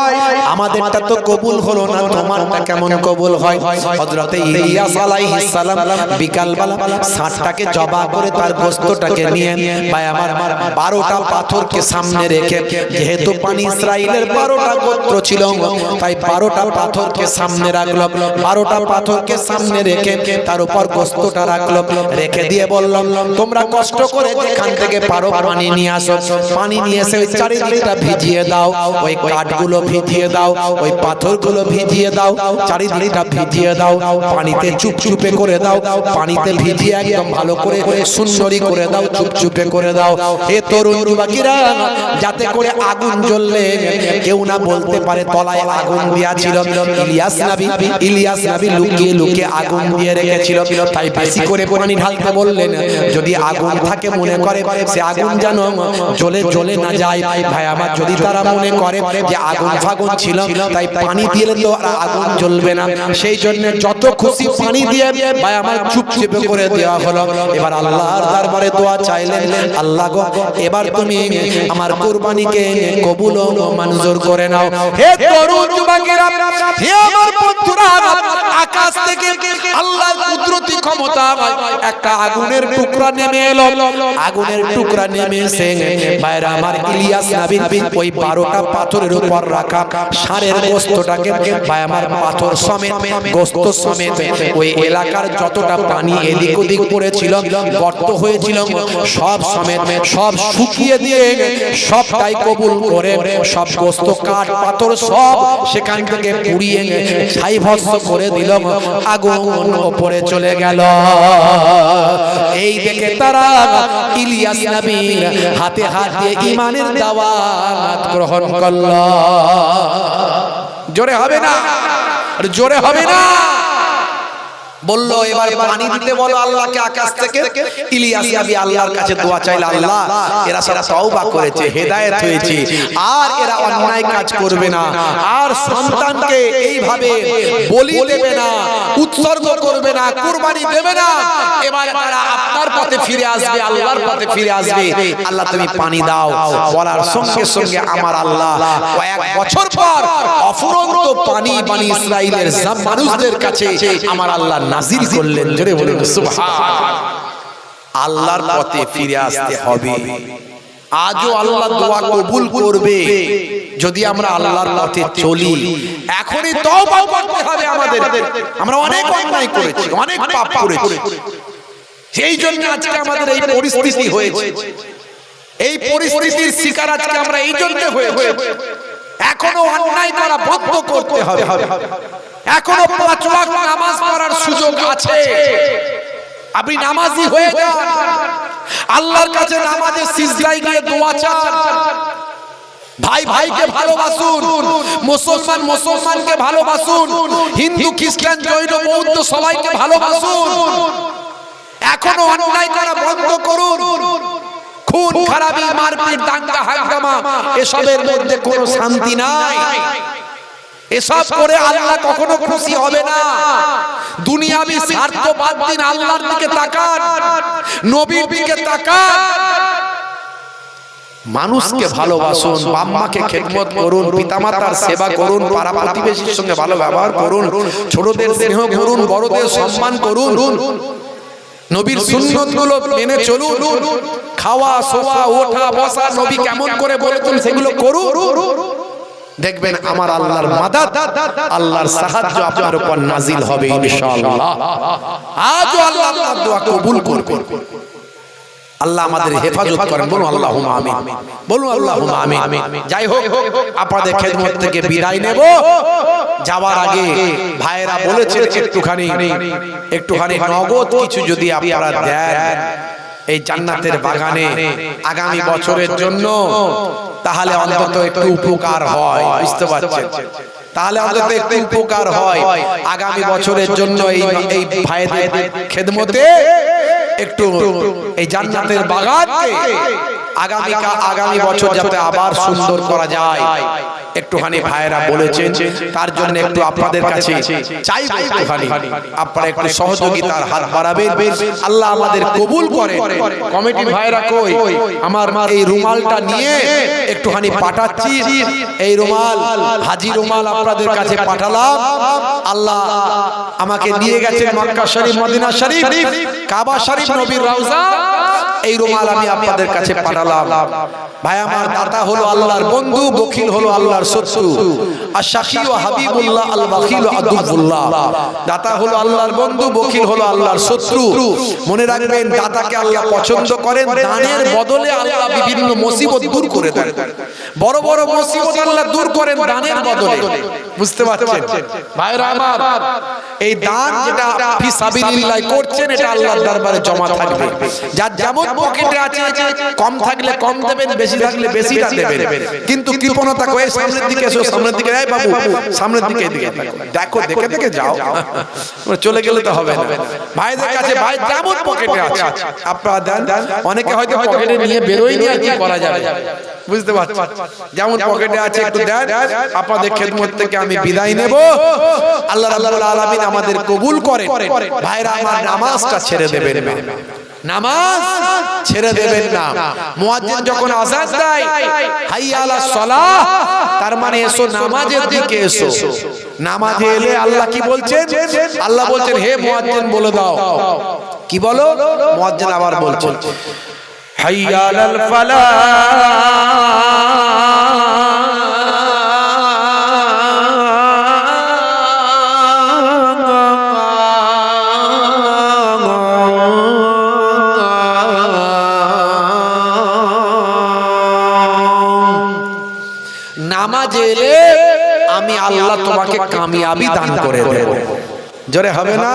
আমাদেরটা তো কবুল হলো না, তোমারটা কেমন কবুল হয়। হযরতে ইলিয়াস আলাইহিস সালাম বিকালবেলা ষাঁড়টাকে জবাই করে তার গোশতটাকে নিয়ে ভাই আমার 12টা পাথরকে সামনে রেখে, যেহেতু পানি ইসরাইলের 12টা গোত্র ছিল, তাই 12টা পাথরকে সামনে রাখলো। 12টা পাথরকে সামনে রেখে তার উপর গোশতটা রাখলো, রেখে দিয়ে বললাম, তোমরা কষ্ট করে যেখান থেকে পারো পানি নিয়ে আসো, পানি নিয়ে এসে ওই চারিদিকটা ভিজিয়ে দাও, ওই কাঠগুলো ভিজিয়ে দাও, ওই পাথরগুলো ভিজিয়ে দাও, চারিদিকটা ভিজিয়ে দাও, পানিতে চুপচুপে করে দাও, পানিতে ভিজিয়ে একদম ভালো করে সুন্দরী করে দাও, চুপচুপে করে দাও। হে তরুণ যুবকেরা, যাতে করে আগুন জ্বললে কেউ না বলতে পারে তলায় আগুন দেয়া ছিল। ইলিয়াস নবী লুকিয়ে লুকিয়ে আগুন দিয়ে রেখেছিল, তাই বেশি করে পানি ঢালতে বললেন, যদি আগুন থাকে মনে করে সে আগুন যেন জ্বলে না যায়। ভাই আমার, যদি তারা মনে করে যে আগুন ফাগুন ছিল, তাই পানি দিলে তো আগুন জ্বলবে না, সেই জন্য যত খুশি পানি দিয়ে ভাই আমার চুপচুপে করে দেওয়া হলো। এবার আল্লাহর দরবারে দোয়া চাইলেন, আল্লাহ গো, এবার তুমি আমার কুরবানিকে কবুল ও মঞ্জুর করে নাও। হে তরুণ যুবকেরা, হে আমার বন্ধুরা, আকাশ থেকে আল্লাহর কুদরতি ক্ষমতা একটা আগুনের টুকরা নেমে এলো। আগুনের টুকরা নেমে এসে ভাইরা আমার ইলিয়াস নবীর ওই 12টা পাথরের উপর রাখা ষাঁড়ের গোশতটাকে ভাই আমার পাথর সমেত, গোশত সমেত, ওই এলাকার যতটা পানি এদিক ওদিক পড়েছিল, গর্ত হয়েছিল, সব সমেত সব শুকিয়ে দিয়ে সবটাই কবুল করে, সব গোশত কাঠ পাথর সব সেখান থেকে পুড়িয়ে ছাই ভস্ম করে দিল। আগুন উপরে চলে গেল। এই দেখে তারা ইলিয়াস নবীর হাতে হাত দিয়ে ঈমানের দাওয়াত গ্রহণ করল। জোরে হবে না, জোরে হবে না। বললো, এবার পানি দিতে বলো আল্লাহকে আকাশ থেকে। ইলিয়াস নবী আল্লাহর কাছে দোয়া চাইল, আল্লাহ এরা সব তওবা করেছে, হেদায়েত হয়েছে, আর এরা অন্যায় কাজ করবে না, আর সন্তানকে এইভাবে বলি দেবে না, উৎসর্গ করবে না, কুরবানি দেবে না, এবার তারা আপনার পথে ফিরে আসবে, আল্লাহর পথে ফিরে আসবে। আল্লাহ তুমি পানি দাও। বলার সঙ্গে সঙ্গে আমার আল্লাহ কয়েক বছর পর অফুরন্ত পানি বনি ইসরাইলের সব মানুষদের কাছে আমার আল্লাহ নাজিল করলেন। জোরে বলুন সুবহান। আল্লাহর পথে ফিরে আসতে হবে। আজও আল্লাহ দোয়া কবুল করবে যদি আমরা আল্লাহর পথে চলি। এখনই তওবা করতে হবে আমাদের। আমরা অনেক অন্যায় করেছি, অনেক পাপ করেছি, সেই জন্য আজকে আমাদের এই পরিস্থিতি হয়েছে। এই পরিস্থিতির শিকার আজকে আমরা এই জন্য হয়েছি। এখনো অন্যায় করা বন্ধ করতে হবে। এখনো 5 ওয়াক্ত নামাজ পড়ার সুযোগ আছে। আপনি নামাজি হয়ে যান, আল্লাহর কাছে নামাজে সিজদায় গিয়ে দোয়া চান। ভাই ভাইকে ভালোবাসুন, মুসলমান মুসলমানকে ভালোবাসুন, হিন্দু খ্রিস্টান জৈন বৌদ্ধ সবাইকে ভালোবাসুন। এখনো অন্যায় করা বন্ধ করুন। খুন খারাপি মারপিট দাঙ্গা হাঙ্গামা এসবের মধ্যে কোনো শান্তি নাই। এসব করে আল্লাহ কখনো খুশি হবে না। দুনিয়াবি স্বার্থ বাদ দিন, আল্লাহর দিকে তাকান, নবীর দিকে তাকান। মানুষকে ভালোবাসুন, বাম্মাকে খেদমত করুন, পিতামাতার সেবা করুন, পাড়া প্রতিবেশীর সঙ্গে ভালো ব্যবহার করুন, ছোটদের স্নেহ করুন, বড়দের সম্মান করুন, নবীর সুন্নতগুলো মেনে চলুন, খাওয়া শোয়া ওঠা বসা নবী কেমন করে বলেছেন সেগুলো করুন। দেখবেন আমার আল্লাহর মাদাদ, আল্লাহর সাহায্য আপনার উপর নাজিল হবে ইনশাআল্লাহ। আজও আল্লাহ আপনার দোয়া কবুল করবেন। আল্লাহ আমাদের হেফাজত করেন, বলুন আল্লাহুম্মা আমিন, বলুন আল্লাহুম্মা আমিন। যাই হোক, আপনাদের খেদমত থেকে বিদায় নেব। যাওয়ার আগে ভাইরা বলেছেন একটুখানি নগদ কিছু যদি আপনারা দেন এই জান্নাতের বাগানে আগামী বছরের জন্য, তাহলে অন্তত একটু উপকার হয়। বুঝতে পারছেন? তাহলে অন্তত একটু উপকার হয় আগামী বছরের জন্য। এই ভাইদের খেদমতে একটু এই জান্নাতের বাগানকে আগামী বছর যাতে আবার সুন্দর করা যায়, একটুখানি ভাইরা বলেছেন। তার জন্য একটু আপনাদের কাছে চাইবো, একটুখানি আপনারা একটু সহযোগিতার হাত বাড়াবেন। আল্লাহ আমাদের কবুল করে। কমিটির ভাইরা কই? আমার এই রুমালটা নিয়ে একটুখানি পাঠাচ্ছি। এই রুমাল, হাজি রুমাল আপনাদের কাছে পাঠালাম। আল্লাহ আমাকে নিয়ে গেছেন মক্কা শরীফ, মদিনা শরীফ, কাবা শরীফ, নবীর রওজা। এই রুমাল আমি আপনাদের কাছে পাঠালাম। ভাই আমার, দাতা হলো আল্লাহর বন্ধু, বখিল হলো আল্লাহর শত্রু। আশ-শাকি ওয়া হাবিবুল্লাহ, আল বাখিল আদুবুল্লাহ। দাতা হলো আল্লাহর বন্ধু, বখিল হলো আল্লাহর শত্রু। মনে রাখবেন, দাতাকে আল্লাহ পছন্দ করেন। দানের বদলে আল্লাহ বিভিন্ন মুসিবত দূর করে দেন। বড় বড় মুসিবত আল্লাহ দূর করেন দানের বদলে। বুঝতে পারছেন ভাইরা আমার? এই দান যেটা ফি সাবিলিল্লাহ করছেন, এটা আল্লাহর দরবারে জমা থাকবে। যার যেমন পকেটে আছে, কম থাকলে কম দেবেন, বেশি থাকলে বেশিটা দেবেন। কিন্তু কৃপণতা করে সামনের দিকে এসো, সামনের দিকে যাই বাবু, সামনের দিকে দেখো, দেখে দেখে যাও, চলে গেলে তো হবে না। ভাইদের কাছে ভাই যেমন পকেটে আছে আপনারা দেন। অনেকে হয়তো পকেটে নিয়ে বেরোই নিয়ে কি করা যাবে, বুঝতে পারছেন? যেমন পকেটে আছে একটু দেন। আপনাদের খেদমত থেকে আমি বিদায় নেব। আল্লাহ রাব্বুল আলামিন আমাদের কবুল করেন। ভাইরা আমার, নামাজটা ছেড়ে দেবেন না, নামাজ ছেড়ে দেবেন না। মুয়াজ্জিন যখন আযান দেয় হাইয়া আলাস সালাহ, তার মানে এসো নামাজের দিকে এসো। নামাজে এলে আল্লাহ কি বলছেন? আল্লাহ বলছেন, হে মুয়াজ্জিন বলে দাও। কি বলো? মুয়াজ্জিন আবার বলছেন, হাইয়া আলাল ফালাহ। নামাজে এলে আমি আল্লাহ তোমাকে কামিয়াবি দান করে দেব। জোরে হবে না?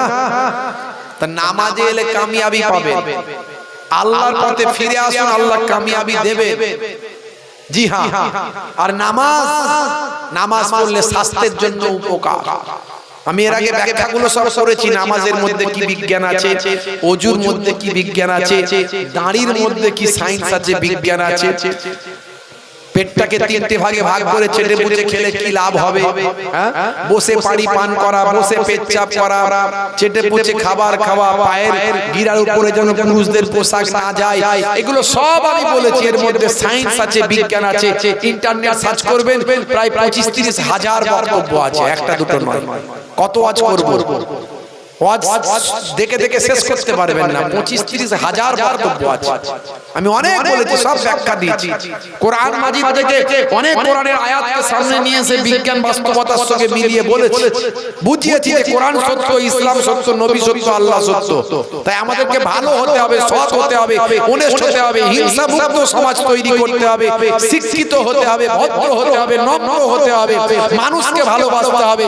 তা নামাজে এলে কামিয়াবি পাবে। আল্লাহর পথে ফিরে আসুন, আল্লাহ কামিয়াবি দেবে। জি হ্যাঁ। আর নামাজ পড়লে স্বাস্থ্যের জন্য উপকার। আমি এর আগে ব্যাখ্যাগুলো সব করেছি। নামাজের মধ্যে কি বিজ্ঞান আছে, ওযুর মধ্যে কি বিজ্ঞান আছে, দাড়ির মধ্যে কি সায়েন্স আছে, বিজ্ঞান আছে। পেটটাকে তিনটে ভাগে ভাগ করে চেটে পুচে খেলে কি লাভ হবে? বসে পানি পান করা, বসে পেচ্ছাপ করা, চেটে পুচে খাবার খাওয়া, পায়ের গিরার উপরে যেন পুরুষদের পোশাক না যায়, এগুলো সব আমি বলেছি। এর মধ্যে সায়েন্স আছে, বিজ্ঞান আছে। ইন্টারনেট সার্চ করবেন, প্রায় 25-30 হাজার বক্তব্য আছে, একটা দুটো নয়। কত ওয়াজ করব? ওয়াজ দেখে দেখে শেষ করতে পারবেন না। 25-30 হাজার বক্তব্য আছে। আমি অনেক বলেছি, সব ব্যাখ্যা দিয়েছি। কোরআন মাজিদ থেকে অনেক কোরআনের আয়াতকে সামনে নিয়ে এসে বিজ্ঞান বাস্তবতার সঙ্গে মিলিয়ে বলেছি, বুঝিয়েছি যে কোরআন সত্য, ইসলাম সত্য, নবী সত্য, আল্লাহ সত্য। তাই আমাদেরকে ভালো হতে হবে, সৎ হতে হবে, অনেস্ট হতে হবে, হিংসা মুক্ত সমাজ তৈরি করতে হবে, শিক্ষিত হতে হবে, ভদ্র হতে হবে, নম্র হতে হবে, মানুষকে ভালোবাসতে হবে,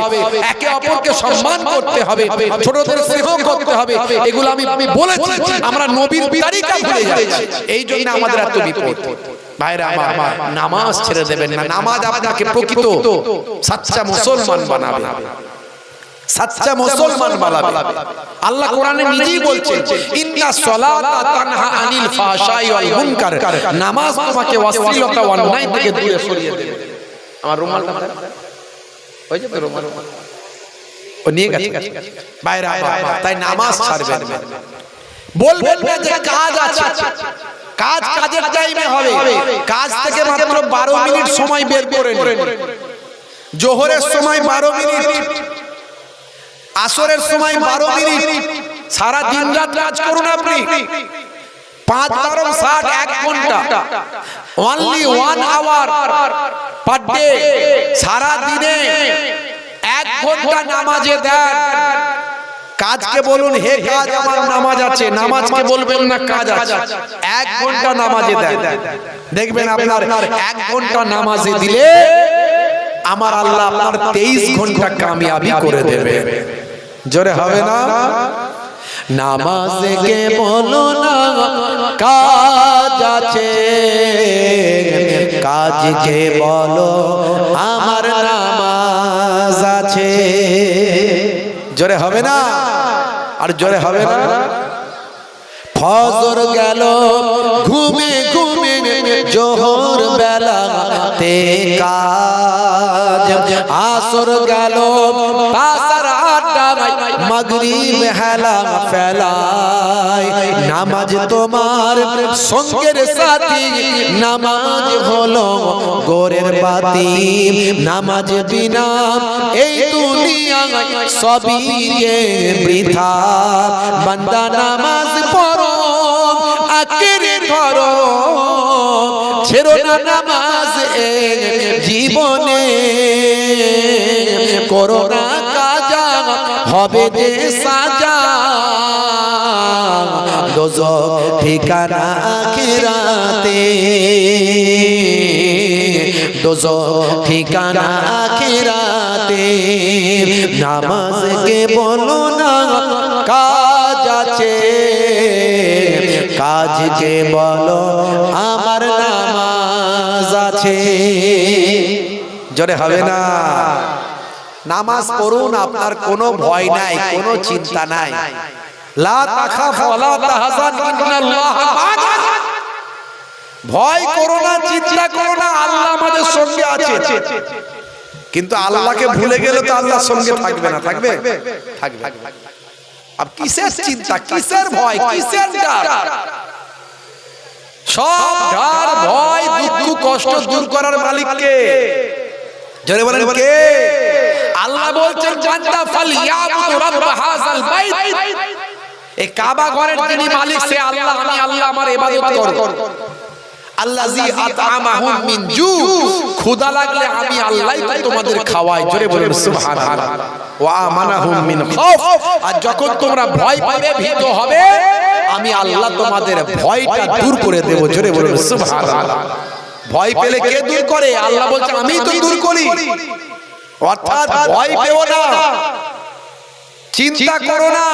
একে অপরকে সম্মান করতে হবে, ছোট ছোটদের স্নেহ করতে হবে, এগুলো আমি বলেছি। আমরা নবীর তরিকা ভুলে যাচ্ছি, এই জন্য আমাদের এত বিপদ। ভাইরা আমার, নামাজ ছেড়ে দেবেন না। নামাজ আপনাকে প্রকৃত সাচ্চা মুসলমান বানাবে, সাচ্চা মুসলমান বানাবে। আল্লাহ কোরআনে নিজেই বলছেন, ইন্নাস সালাতা তানহা আনিল ফাহশাই ওয়াল মুনকার, নামাজ তোমাকে অশ্লীলতা ও অন্যায় থেকে দূরে সরিয়ে দেবে। আমার রুমালটা ওই যে রুমাল ও নিয়ে গেছে। ভাইরা আমার, তাই নামাজ ছাড়বেন না। বলবেন না যে কাজ আছে, কাজ কাজের টাইমে হবে। কাজ থেকে মাত্র 12 মিনিট সময় বের করে নিন। জোহরের সময় 12 মিনিট, আসরের সময় 12 মিনিট, সারা দিন রাত কাজ করুন আপনি। 5 12 60 1 ঘন্টা, অনলি 1 আওয়ার পার ডে। সারা দিনে 1 ঘন্টা নামাজে দেন। কাজকে বলুন, হে কাজ আমার নামাজ আছে। নামাজকে বলবেন না কাজ আছে। 1 ঘন্টা নামাজে দেন, দেখবেন আপনার 1 ঘন্টা নামাজে দিলে আমার আল্লাহ আপনার 23 ঘন্টা কামিয়াবি করে দেবে। জোরে হবে না? নামাজকে বলো না কাজ আছে, কাজকে বলো আমার নামাজ আছে। জোরে হবে না? আর জোরে হবে না? ফজর গেল ঘুমে ঘুমে, জোহর বেলাতে কাজ, আসর গেল তাসার আড্ডায়, মাগরিব হেলা ফেলায়। নামাজ তোমার সঙ্গের সাথী, নামাজ হলো গোরের বাতি। নামাজ বিনা এই দুনিয়ায় সবই বৃথা। বান্দা নামাজ পড়ো, আঁকড়ে ধরো, ছেড়ো না নামাজ জীবনে। করো না কাজা, হবে যে সাজা। দোজখ ঠিকানা আখিরাতে, দোজখ ঠিকানা আখিরাতে। নামাজকে বলো না কাজ আছে, কাজকে বলো আমার নামাজ আছে। জোরে হবে না? নামাজ পড়ুন, আপনার কোনো ভয় নাই, কোনো চিন্তা নাই। লা তাখাফ ওয়ালা তাহজান ইন্নাল্লাহা মা'না। ভয় করো না, চিন্তা করো না, আল্লাহ আমাদের সঙ্গে আছে। কিন্তু আল্লাহকে ভুলে গেলে তো আল্লাহর সঙ্গে থাকবে না। থাকবে? থাকবে। अब किसेर चिंता, किसेर भय, किसेर डर? सब डर भय दुख कष्ट दूर करार मालिक के। जरे बोलेन के? আল্লাহ বলছেন বান্দা ফালইয়াবুদু রাব্ব হাযাল বাইত। এই কাবা ঘরের যিনি মালিক সে আল্লাহ। আমি আল্লাহ আমার ইবাদত করব। আল্লাযী আত'আমাহুম মিন জু, ক্ষুধা লাগলে আমি আল্লাহই তো তোমাদের খাওয়াই। জোরে বলুন সুবহানাল্লাহ। ওয়া আমানাহুম মিন খাউফ, আর যখন তোমরা ভয় পাবে, ভীত হবে, আমি আল্লাহ তোমাদের ভয়টা দূর করে দেব। জোরে বলুন সুবহানাল্লাহ। ভয় পেলে কে দূর করে? আল্লাহ বলছে আমিই তো দূর করি। অর্থাৎ ভয় পেও না, চিন্তা করো না,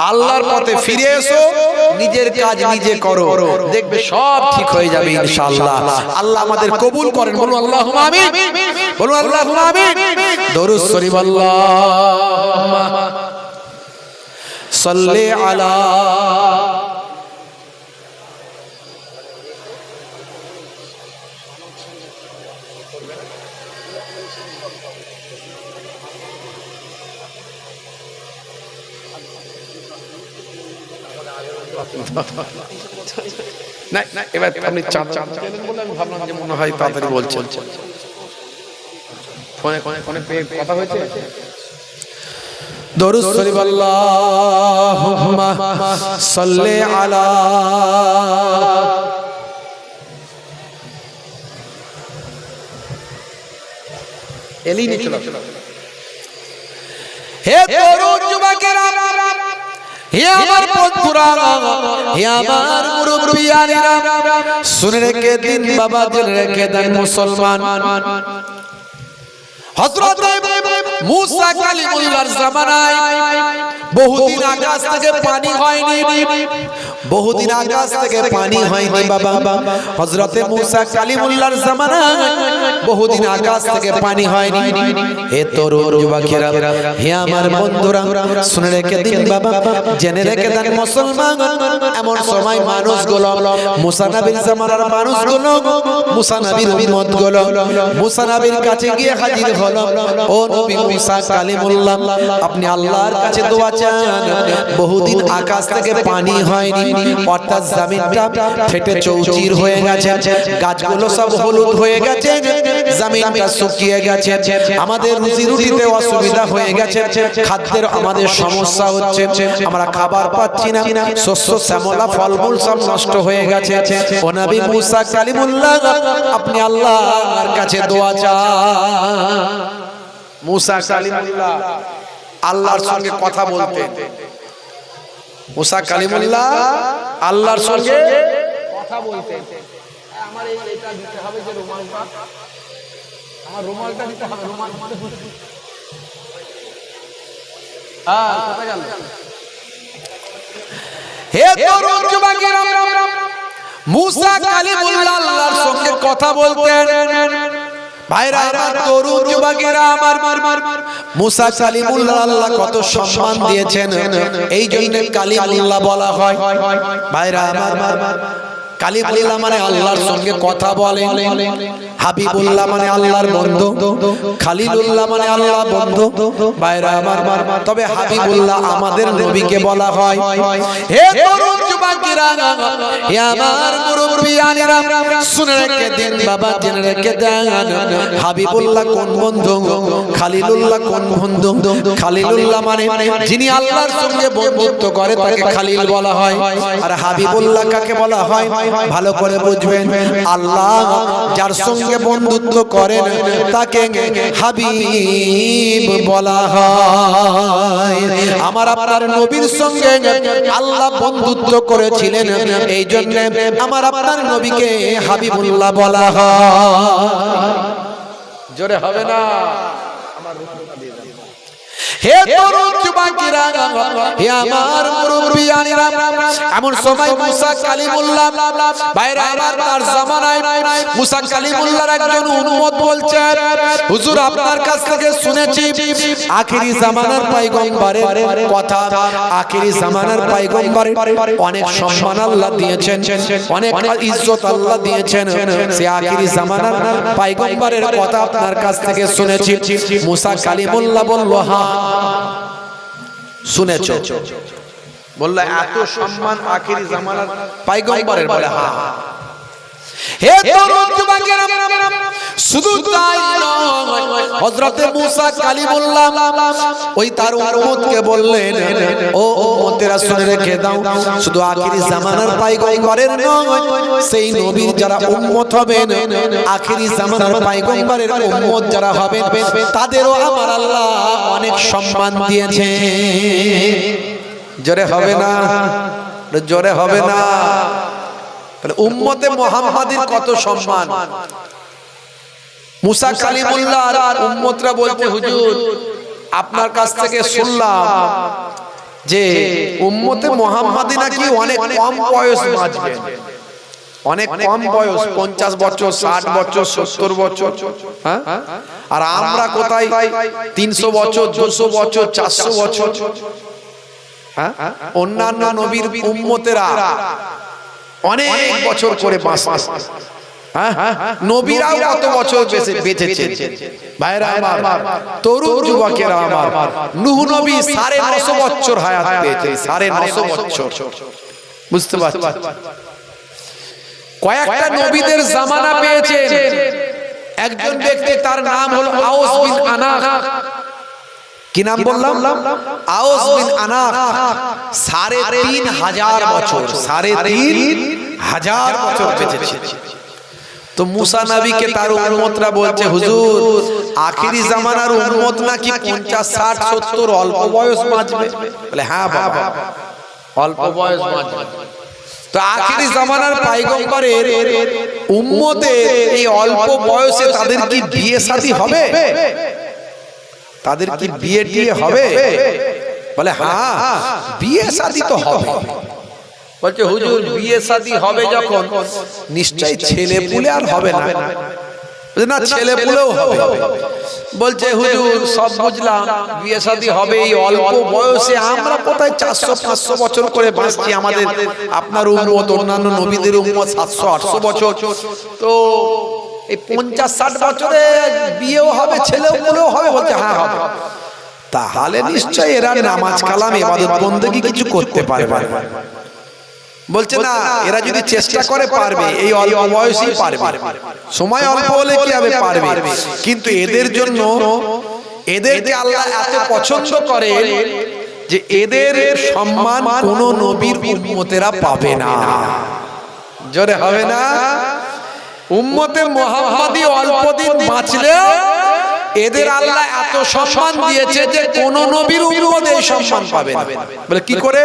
আল্লাহর পথে ফিরে এসো, নিজের কাজ নিজে করো, দেখবে সব ঠিক হয়ে যাবে ইনশাআল্লাহ। আল্লাহ আমাদের কবুল করেন। বলুন আল্লাহুম্মা আমিন, বলুন আল্লাহুম্মা আমিন। দরুদ শরীফ আল্লাহুম্মা সাল্লি আলা না না, এবার আপনি চাঁদ বলে আমি ভাবলাম যে মনে হয় তাড়াতাড়ি বলছেন। ফোনে কথা হয়েছে। দরুদ শরীফ আল্লাহুম্মা সাল্লি আলা এলি নি। চলো হে তরুণ যুবকেরা, হে আমার বন্ধুরা, হে আমার মুরব্বিয়ানেরা, শুনে রেখে দিন বাবা, জেনে রেখে দেন মুসলমান। হযরত মুসা কালিমুল্লাহর জামানায় বহুদিন আকাশ থেকে পানি হয়নি, বহুদিন আকাশ থেকে পানি হয়নি বাবা। হযরতে মুসা কালিমুল্লাহর জামানায় বহুদিন আকাশ থেকে পানি হয়নি। হে তরুণ যুবকেরা, হে আমার বন্ধুরা, শুনে রেখে দিন বাবা, জেনে রেখে দেন মুসলমান। এমন সময় মানুষগুলো, মুসা নবীর জামানার মানুষগুলো, মুসা নবীর উম্মতগুলো মুসা নবীর কাছে গিয়ে হাজির হলো। ও নবী মুসা কালিমুল্লাহ, আপনি আল্লাহর কাছে দোয়া চান। বহুদিন আকাশ থেকে পানি হয়নি, অর্থাৎ জমিনটা ফেটে চৌচির হয়ে গেছে, গাছগুলো সব হলুদ হয়ে গেছে, জমিনটা শুকিয়ে গেছে, আমাদের রুজি রুটিতে অসুবিধা হয়ে গেছে, খাদ্যের আমাদের সমস্যা হচ্ছে, আমরা খাবার পাচ্ছি না, শস্য শ্যামলা ফলমূল সব নষ্ট হয়ে গেছে। ও নবী মুসা কালিমুল্লাহ, আপনি আল্লাহর কাছে দোয়া চান। মুসা কালিমুল্লাহ আল্লাহর সঙ্গে কথা বলতেন। মুসা কালিমুল্লাহ আল্লাহর সঙ্গে কথা বলতেন। আমার এইটা দিতে হবে, যে রুমালটা, আমার রুমালটা দিতে হবে, রুমাল কোথায় গেল? হে তরুণ যুবকেরা, মুসা কালিমুল্লাহ আল্লাহর সঙ্গে কথা বলতেন। ভাইরা আমার, তরুণ যুবকেরা আমার, মুসা কালিমুল্লাহ আল্লাহ কত সম্মান দিয়েছেন, এই জন্য কালিমুল্লাহ বলা হয়। ভাইরা আমার, কালিমুল্লাহ মানে আল্লাহর সঙ্গে কথা বলে, হাবিবুল্লাহ মানে আল্লাহর বন্ধু, খালিলুল্লাহ মানে আল্লাহ বন্ধু। ভাইরা আমার, তবে হাবিবুল্লাহ আমাদের নবীকে বলা হয়। হে তরুণ যুবকেরা, হে আমার মুরব্বিয়ানেরা, শুনে রেখে দিন বাবা, জেনে রেখে দেন, হাবিবুল্লাহ কোন বন্ধু, খালিলুল্লাহ কোন বন্ধু। খালিলুল্লাহ মানে যিনি আল্লাহর সঙ্গে বন্ধুত্ব করে তাকে খালিল বলা হয়, আর হাবিবুল্লাহ কাকে বলা হয় ভালো করে বুঝবেন। আল্লাহ যার সঙ্গে বন্ধুত্ব করেন তাকে হাবিব বলা হয়। আমার আপনার নবীর সঙ্গে আল্লাহ বন্ধুত্ব করেছিলেন, এই জন্য আমার আপনার নবীকে হাবিবুল্লাহ বলা হয়। জোরে হবে না? হে তরুণ যুবকেরা, হে আমার মুরব্বিয়ানেরা, এমন সময় মুসা কালিমুল্লাহ, ভাইরা আমার, তার জামানায় মুসা কালিমুল্লাহর একজন উম্মত বলছেন, হুজুর আপনার কাছ থেকে শুনেছি আখিরি জামানার পয়গম্বরের কথা, আখিরি জামানার পয়গম্বরের অনেক সম্মান আল্লাহ দিয়েছেন, অনেক ইজ্জত আল্লাহ দিয়েছেন, সে আখিরি জামানার পয়গম্বরের কথা আপনার কাছ থেকে শুনেছি। মুসা কালিমুল্লাহ বলল, হ্যাঁ শুনেছো। বলল, এত সম্মান আখিরি জামানার পয়গম্বরের? বলে, হ্যাঁ। হে তরুণ যুবকেরা, শুধু তাই নয়, হযরতে মুসা কালিমুল্লাহ ওই তার উম্মতকে বললেন, ও উম্মতেরা শুনে রেখে দাও, শুধু আখিরি জামানার পয়গম্বরের নয়, সেই নবীর যারা উম্মত হবেন, আখিরি জামানার পয়গম্বরের উম্মত যারা হবেন, তাদেরও আমার আল্লাহ অনেক সম্মান দিয়েছে। জোরে হবে না? জোরে হবে না? উম্মতে মুহাম্মাদির কত সম্মান। মুসা কালিমুল্লাহ আর উম্মতরা বলতে, হুজুর আপনার কাছ থেকে শুনলাম যে উম্মতে মুহাম্মাদি নাকি অনেক কম বয়স বাঁচবে, অনেক কম বয়স, 50 বছর, 60 বছর, 70 বছর, হ্যাঁ? আর আমরা কোথায় 300 বছর, 200 বছর, 400 বছর। হ্যাঁ, অন্যান্য নবীর উম্মতেরা অনেক বছর করে বাঁচে, নবীরাও কত বছর বেঁচেছে। ভাইরা আমার, তরুণ যুবকেরা আমার, নূহ নবী 950 বছর হায়াত পেয়েছেন, 950 বছর। বুঝতে পারছেন? কয়েকটা নবীদের জামানা পেয়েছেন। একজন ব্যক্তি, তার নাম হলো আওস বিন আনাক। কি নাম বললাম? আওস বিন আনাক। 3500 বছর, 3500 বছর বেঁচেছে। তো মুসা নবীকে তার উম্মতরা বলছে, হুজুর আখিরি জামানার উম্মত নাকি 50, 60, 70 অল্প বয়স বাঁচবে। বলে, হ্যাঁ বাবা, অল্প বয়স বাঁচবে। তো আখিরি জামানার পয়গম্বরের উম্মতের এই অল্প বয়সে তাদের কি বিয়ে শাদী হবে? তাদের কি বিয়ে টিয়ে হবে? বলে হ্যাঁ বিয়ে শাদী তো হবে। বলছে হুজুর বিয়ে শাদী হবে যখন নিশ্চয়ই ছেলে পুলে আর হবে না। না ছেলে পুলেও হবে। বলছে হুজুর সব বুঝলাম, বিয়ে শাদী হবে এই অল্প বয়সে, আমরা কোথায় 400-500 বছর করে বাঁচছি, আমাদের আপনার উম্মত অন্যান্য নবীদের উম্মত 700-800 বছর, তো এই 50-60 বছরে বিয়েও হবে ছেলেও পুলেও হবে। বলছে হ্যাঁ হবে। তাহলে নিশ্চয়ই এরা নামাজ কালাম ইবাদত বন্দেগী কিছু করতে পারবে। বলছে না, এরা যদি চেষ্টা করে পারবে, এই অল্প বয়সেই পারবে, সময় অল্প হলে কি হবে পারবে। কিন্তু এদের জন্য, এদেরকে আল্লাহ এত পছন্দ করে যে এদের সম্মান কোন নবীর উম্মতেরা পাবে না। জোরে হবে না? উম্মতে মুহাম্মাদি অল্প দিন বাঁচলেও এদের আল্লাহ এত সম্মান দিয়েছে যে কোন নবীর উম্মত এই সম্মান পাবে না। বলে কি করে?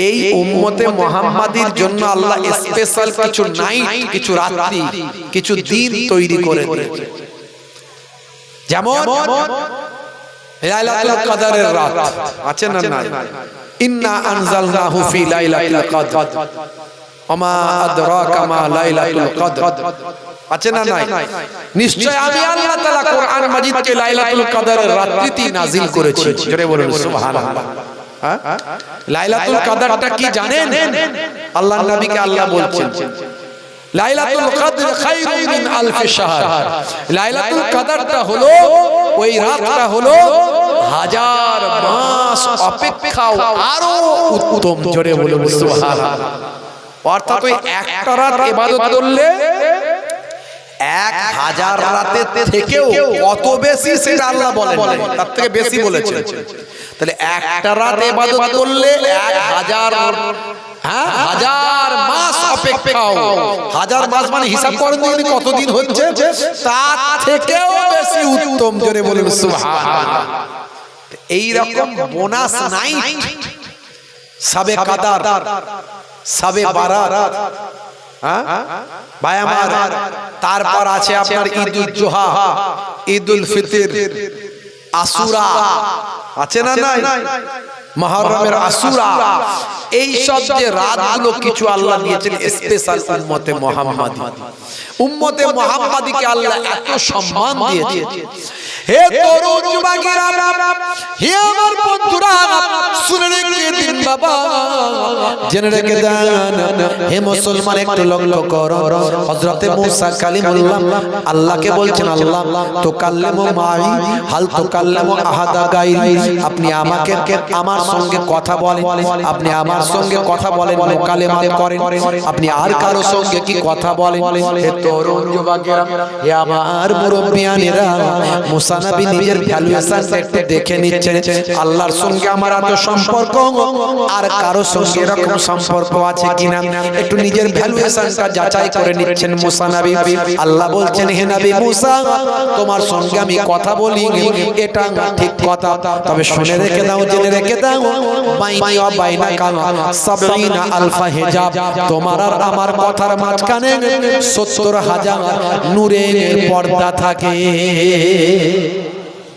এই উম্মতে মুহাম্মাদির জন্য আল্লাহ স্পেশাল কিছু নাইট, কিছু রাত্রি, কিছু দিন তৈরি করে দিয়েছে। যেমন লাইলাতুল কদরের রাত আছে না? না, ইন্না আনজালনাহু ফি লাইলাতুল কদর ওমা আদরাকা মা লাইলাতুল কদর আছে না? নাই। নিশ্চয় আমি আল্লাহ তাআলা কোরআন মাজিদকে লাইলাতুল কদরের রাত্রিতে নাজিল করেছি। জোরে বলুন সুবহানাল্লাহ। লাইলাতুল কদরটা কি জানেন? আল্লাহর নবীকে আল্লাহ বলছেন লাইলাতুল কদর খায়রুম মিন আলফি শাহর। লাইলাতুল কদরটা হলো, ওই রাতটা হলো হাজার মাস অপেক্ষাও আরো উত্তম। জোরে বলুন সুবহানাল্লাহ। অর্থাৎ ওই একটা রাত ইবাদত করলে 1000 রাতের থেকেও কত বেশি সেটা আল্লাহ বলেন, তার থেকে বেশি বলেছেন। তাহলে একটা রাত ইবাদত করলে 1000 মাস অপেক্ষাও, 1000 মাস মানে হিসাব করেন দিন কতদিন হচ্ছে, তার থেকেও বেশি উত্তম। জোরে বলুন সুবহানাল্লাহ। এই রকম বোনাস নাইট, শবে কদর, শবে বারাত, ভাই আমার, তারপর আছে আপনার ঈদুল জুহা, ঈদুল ফিতর, আশুরা আছে না? নাই। মুহররমের আশুরা, এই সব যে রাতগুলো কিছু আল্লাহ দিয়েছেন স্পেশাল উম্মতে মুহাম্মাদি। উম্মতে মুহাম্মাদিকে আল্লাহ এত সম্মান দিয়েছে। হে তরুণ যুবকেরা, হে আমার বন্ধুরা, শুনে রেখে দিন বাবা, জেনে রেখে দেন। হে মুসলমান একটু লক্ষ্য করো, হযরতে মুসা কালিমুল্লাহ আল্লাহকে বলছেন আল্লাহ তুকাল্লিমু মাই হাল তুকাল্লিমু আহাদা গায়রি, আপনি আমাকে আমার সঙ্গে কথা বলেন, আপনি আমার সঙ্গে কথা বলেন, মুকালেমাত করেন, আপনি আর কারো সঙ্গে কি কথা বলেন? হে তরুণ যুবকেরা, হে আমার মুরব্বিয়ানেরা, মুসা নবী নিজের ভ্যালুয়েশনটা একটু দেখে নিচ্ছেন, আল্লাহর সঙ্গে আমার এত সম্পর্ক, আর কারো সঙ্গে এরকম সম্পর্ক আছে কিনা একটু নিজের ভ্যালুয়েশনটা যাচাই করে নিচ্ছেন মুসা নবী। আল্লাহ বলছেন হে নবী মুসা, তোমার সঙ্গে আমি কথা বলি, এটা ঠিক কথা, তবে শুনে রেখে দাও, জেনে রেখে দাও, বাইনি ওয়া বাইনাকা ৭০ আলফা হিজাব, তোমার আর আমার কথার মাঝখানে ৭০,০০০ নূরের পর্দা থাকে।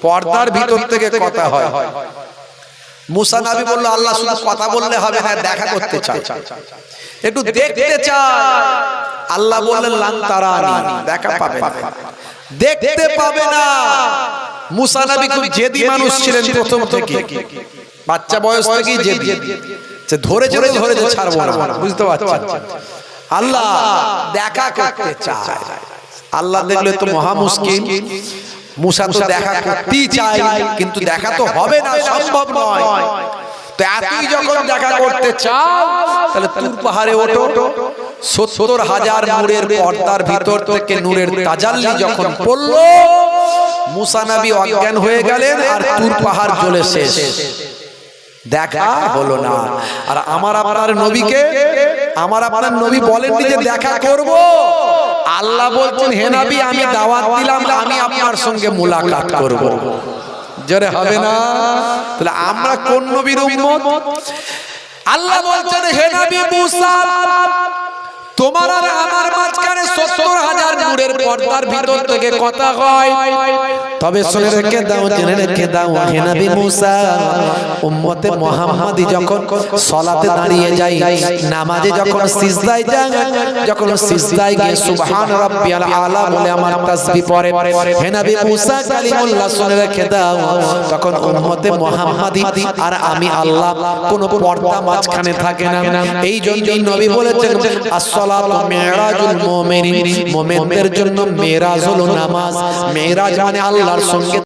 পর্দার ভিতর থেকে কথা হয়। মুসা নবী বলল আল্লাহ শুধু কথা বললে হবে না, দেখা করতে চাই, একটু দেখতে চাই। আল্লাহ বললেন লান তারানি, দেখা পাবে না, দেখতে পাবে না। মুসা নবী খুব জেদি মানুষ ছিলেন প্রথম থেকে, বাচ্চা বয়স থেকেই জেদি, যে ধরেছে ছাড়বো না, বুঝতে পারছেন? আল্লাহ দেখা করতে চায়। আল্লাহ দেখলে তো মহা মুশকিল। মুসা তো দেখা করতেই চায়, কিন্তু দেখা তো হবে না, সম্ভব নয়। তো এতই যখন দেখা করতে চাও, তাহলে তুর পাহাড়ে ওঠো, ৭০,০০০ নূরের পর্দার ভিতর থেকে নূরের তাজাল্লি যখন পড়লো, মুসা নবী অজ্ঞান হয়ে গেলেন, আর তুর পাহাড় জ্বলে শেষ, দেখা হলো না। আর আমার আপনার নবীকে, আমার আপনার নবী বলেননি যে দেখা করব, আল্লাহ বলছেন হে নবী আমি দাওয়াত দিলাম, আমি আপনার সঙ্গে মুলাকাত করব। জোরে হবে না? তাহলে আমরা কোন নবীর উম্মত? আল্লাহ বলছেন হে নবী মুসা, তোমার আর আমার মাঝখানে ৭০,০০০ নূরের পর্দার ভিতর থেকে কথা হয়। তবে শুনে রেখে দাও, জেনে রেখে দাও, হে নবী মুসা, উম্মতে মুহাম্মাদি যখন সালাতে দাঁড়িয়ে যায়, নামাজে যখন সিজদায় যায়, যখন সিজদায় গিয়ে সুবহান রাব্বিয়াল আলা বলে আমার তাসবিহ পড়ে, হে নবী মুসা কালিমুল্লাহ শুনে রেখে দাও, তখন উম্মতে মুহাম্মাদি আর আমি আল্লাহ কোনো পর্দা মাঝখানে থাকে না। এই জন্যই নবী বলেছেন, as-সালাতু মিরাজুল মুমিনিন, মুমিনদের জন্য মেরাজ হলো নামাজ। মেরাজ মানে আল্লাহর সঙ্গে